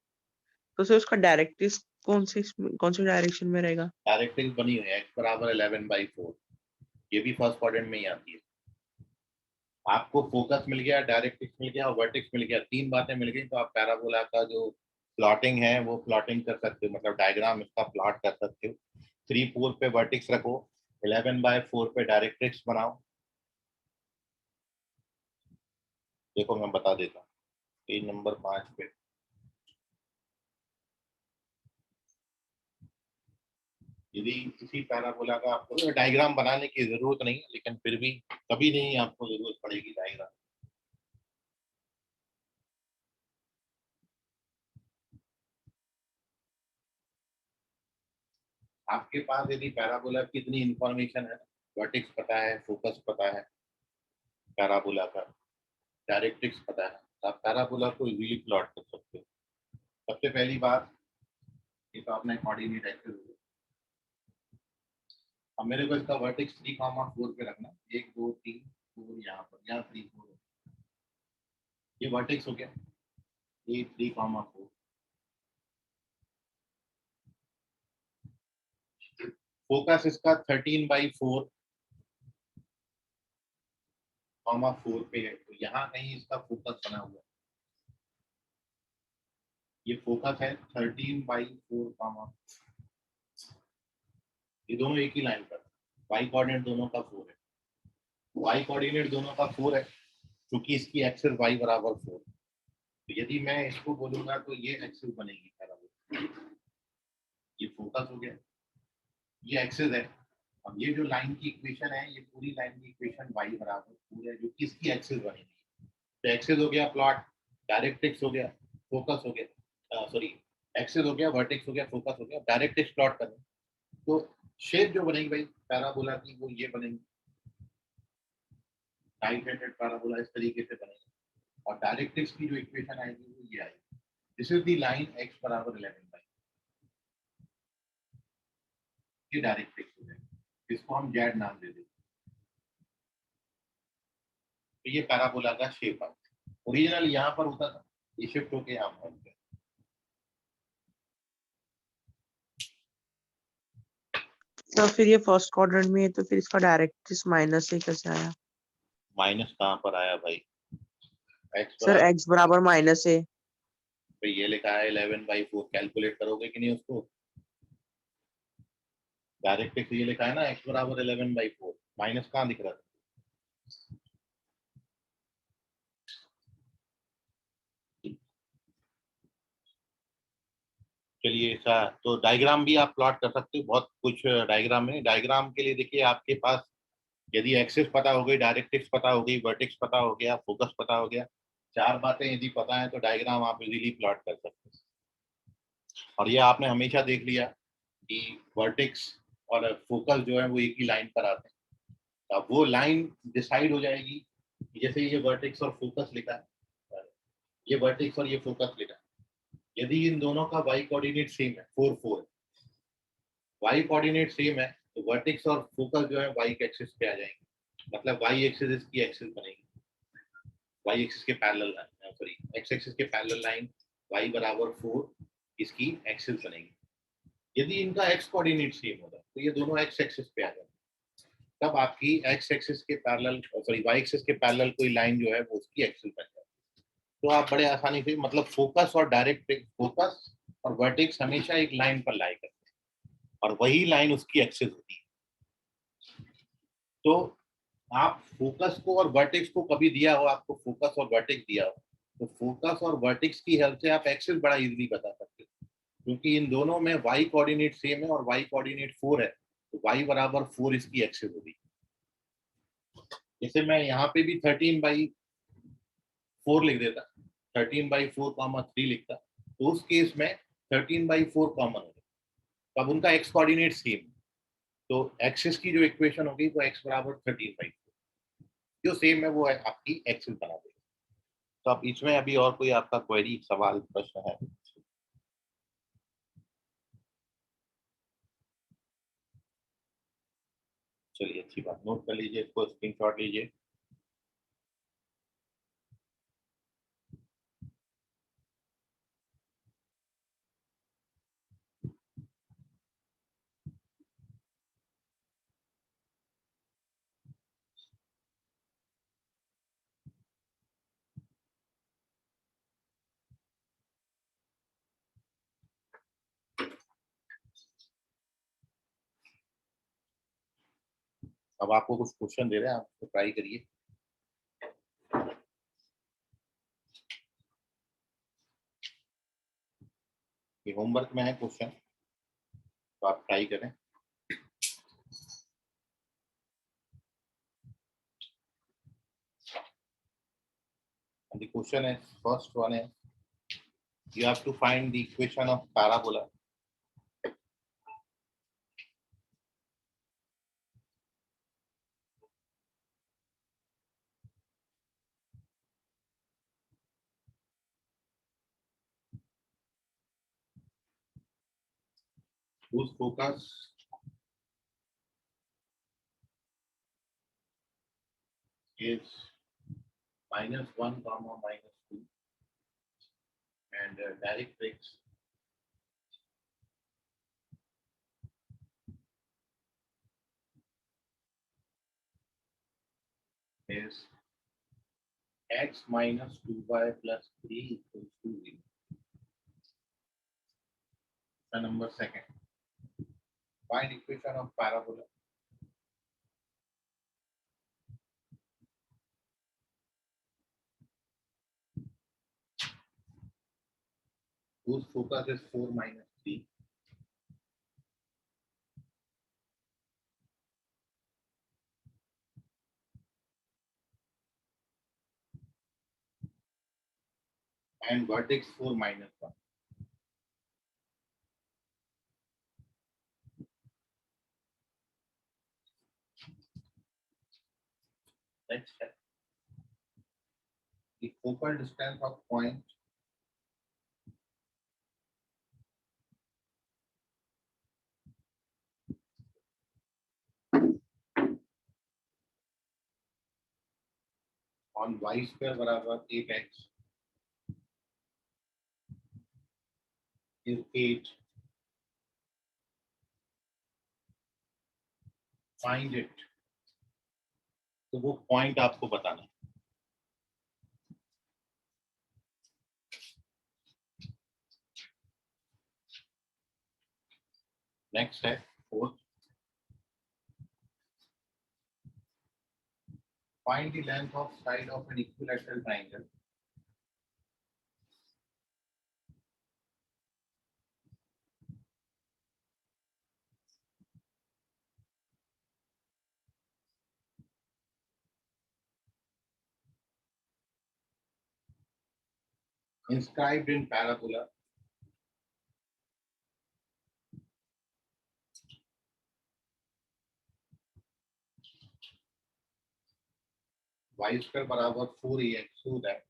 तो सर उसका डायरेक्ट्रिक्स कौन सी डायरेक्शन में रहेगा? डायरेक्ट्रिक्स बनी हुई है, x बराबर 11/4, ये भी फर्स्ट क्वाड्रेंट में ही आती है। आपको फोकस मिल गया, डायरेक्ट्रिक्स मिल गया और वर्टेक्स मिल गया, 3 बातें मिल गई, तो आप पैराबोला का जो प्लॉटिंग है वो प्लॉटिंग कर सकते हो, मतलब डायग्राम इसका प्लॉट कर सकते हो। 3-4 पे वर्टेक्स रखो, 11/4 पे डायरेक्ट्रिक्स बनाओ। देखो मैं बता देता हूँ, पेज नंबर 5 पे। यदि किसी पैराबोला का आपको डायग्राम बनाने की जरूरत नहीं है, लेकिन फिर भी कभी नहीं आपको जरूरत पड़ेगी डायग्राम। आपके पास यदि पैराबोला की इतनी इंफॉर्मेशन है, वर्टेक्स पता है, फोकस पता है पैराबोला का, डायरेक्ट्रिक्स पता है, तो आप पैराबोला को इजीली प्लॉट कर सकते हो। सबसे पहली बात, ये तो आपने कोऑर्डिनेट एक्सिस। अब मेरे को इसका वर्टेक्स 3,4 पे रखना, 1 2 3 4, यहाँ पर, यहाँ 3 4, ये वर्टेक्स हो गया, ये 3,4। फोकस इसका 13/4, 4 पे है, तो यहाँ कहीं इसका फोकस बना हुआ है। ये फोकस है 13/4 कामा, ये दोनों एक ही लाइन पर, वाई कोऑर्डिनेट दोनों का 4 है, वाई कोऑर्डिनेट दोनों का 4 है, क्योंकि इसकी एक्सिस वाई बराबर 4, तो यदि मैं इसको बोलूंगा तो ये एक्सिस बनेगी पैराबोला, ये फोकस हो गया, ये एक्सिस है, और ये जो लाइन की इक्वेशन है, ये पूरी लाइन की इक्वेशन वाई बराबर 4 है, जो किसकी एक्सिस बनेगी, तो एक्सिस हो गया प्लॉट, डायरेक्ट्रिक्स हो गया, फोकस हो गया, सॉरी एक्सिस हो गया, वर्टेक्स हो गया, फोकस हो गया, डायरेक्ट्रिक्स प्लॉट करना, तो शेप जो बनेगी भाई पैराबोला की वो ये बनेगी, राइट हैंडेड पैराबोला इस तरीके से बनेगी, और डायरेक्ट्रिक्स की जो इक्वेशन आएगी वो ये आएगी, this is the line x बराबर 11/, ये डायरेक्ट्रिक्स हो जाएगी, इसको हम जेड नाम दे देंगे, तो ये पैराबोला का शेप है, ओरिजिनल यहाँ पर होता था, ये शिफ्ट होके यहाँ पर हो गया। तो फिर ये फर्स्ट क्वाड्रेंट में है तो फिर इसका डायरेक्ट्रिक्स माइनस से कैसे आया? माइनस कहाँ पर आया भाई, x सर बराबर, x बराबर माइनस है। तो ये लिखा है 11/4, कैलकुलेट करोगे कि नहीं उसको, डायरेक्ट्रिक्स ये लिखा है ना x बराबर 11/4, माइनस कहाँ दिख रहा था, चलिए ऐसा, तो डायग्राम भी आप प्लॉट कर सकते हो, बहुत कुछ डायग्राम में, डायग्राम के लिए देखिए आपके पास यदि एक्सिस पता हो गई, डायरेक्ट्रिक्स पता हो गई, वर्टेक्स पता हो गया, फोकस पता हो गया, चार बातें यदि पता है तो डायग्राम आप इजीली प्लॉट कर सकते हैं, और ये आपने हमेशा देख लिया कि वर्टेक्स और फोकस जो है वो एक ही लाइन पर आते हैं, अब वो लाइन डिसाइड हो जाएगी, जैसे ये वर्टेक्स और फोकस लिखा है, ये वर्टेक्स और ये फोकस लिखा है, यदि इन दोनों का वाई कोऑर्डिनेट सेम है 4 4, वाई कोऑर्डिनेट सेम है, तो वर्टेक्स और फोकस जो है वाई के एक्सिस पे आ जाएंगे, मतलब वाई एक्सिस इसकी एक्सिस बनेगी, वाई एक्सिस के parallel line, sorry x axis के पैरेलल लाइन वाई बराबर 4 इसकी एक्सिस बनेगी, यदि इनका एक्स कोऑर्डिनेट सेम होगा तो ये दोनों एक्स एक्सिस पे आ जाएंगे, तब आपकी एक्स एक्सिस के पैरेलल, सॉरी वाई एक्सिस के पैरेलल कोई लाइन जो है वो उसकी एक्सिस बन जाएगी, तो आप बड़े आसानी से, मतलब फोकस और डायरेक्ट, फोकस और वर्टेक्स हमेशा एक लाइन पर लाई करते हैं और वही लाइन उसकी एक्सिस होती है, तो आप फोकस को और वर्टेक्स को कभी दिया हो, आपको फोकस और वर्टेक्स दिया हो, तो फोकस और वर्टेक्स की हेल्प से आप एक्सिस बड़ा इजीली बता सकते हो, क्योंकि इन दोनों में वाई कोऑर्डिनेट सेम है और वाई कोऑर्डिनेट 4 है, तो वाई बराबर 4 इसकी एक्सिस होगी, जैसे मैं यहाँ पे भी 13/4 लिख देता, 13/4 कॉमा 3 लिखता, तो उस केस में 13/4 कॉमन हो गया, तब उनका एक्स कोऑर्डिनेट सेम, तो एक्सिस की जो इक्वेशन होगी वो एक्स बराबर 13/4, जो सेम है वो है आपकी एक्सिस बना देगा, तो अब इसमें अभी और कोई आपका क्वेरी सवाल प्रश्न है, चलिए अच्छी बात, नोट कर लीजिए, इसको स्क्रीनशॉट लीजिए, अब आपको कुछ क्वेश्चन दे रहे हैं, आप उसको ट्राई करिए, ये होमवर्क में है क्वेश्चन, तो आप ट्राई करें, and the question is, first one is, you have to find the equation of parabola, whose focus is -1 comma -2, and directrix is x minus 2y plus 3 equals to 0. Question number second. Find equation of parabola. Whose focus is 4 minus 3. And vertex 4 minus 1. Next step. The focal distance of point on y square बराबर 8x is 8. Find it. तो वो पॉइंट आपको बताना है. नेक्स्ट है fourth. Find the length of side of an equilateral triangle. Inscribed in parabola. Y square बराबर 4ax, so that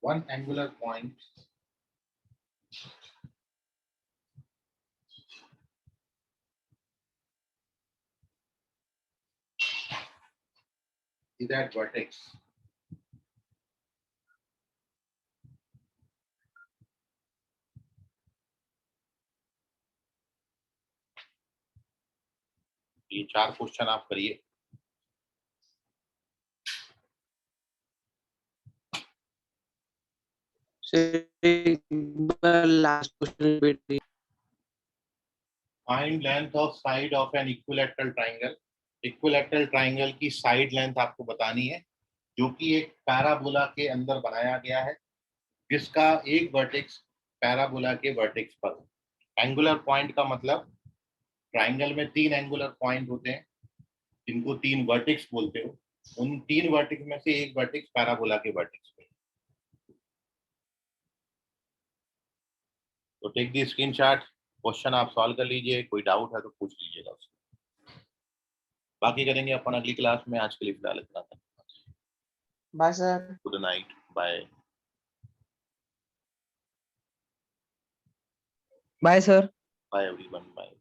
one angular point is at vertex. ये 4 क्वेश्चन आप करिए. Last question repeat. Find length of side of an equilateral triangle. Equilateral triangle की साइड लेंथ आपको बतानी है, जो कि एक पैराबोला के अंदर बनाया गया है, जिसका एक वर्टेक्स पैराबोला के वर्टेक्स पर. एंगुलर पॉइंट का मतलब ट्राइंगल में 3 एंगुलर पॉइंट होते हैं, जिनको 3 वर्टेक्स बोलते हो. उन 3 वर्टेक्स में से एक वर्टेक्स पैराबोला के वर्टेक्स पे. तो टेक दी स्क्रीनशॉट. क्वेश्चन आप सॉल्व कर लीजिए. कोई डाउट है तो पूछ लीजिएगा उसको. बाकी करेंगे अपन अगली क्लास में. आज के लिए फिलहाल इतना था. Bye sir. Good night. Bye. Bye sir. Bye everyone. Bye.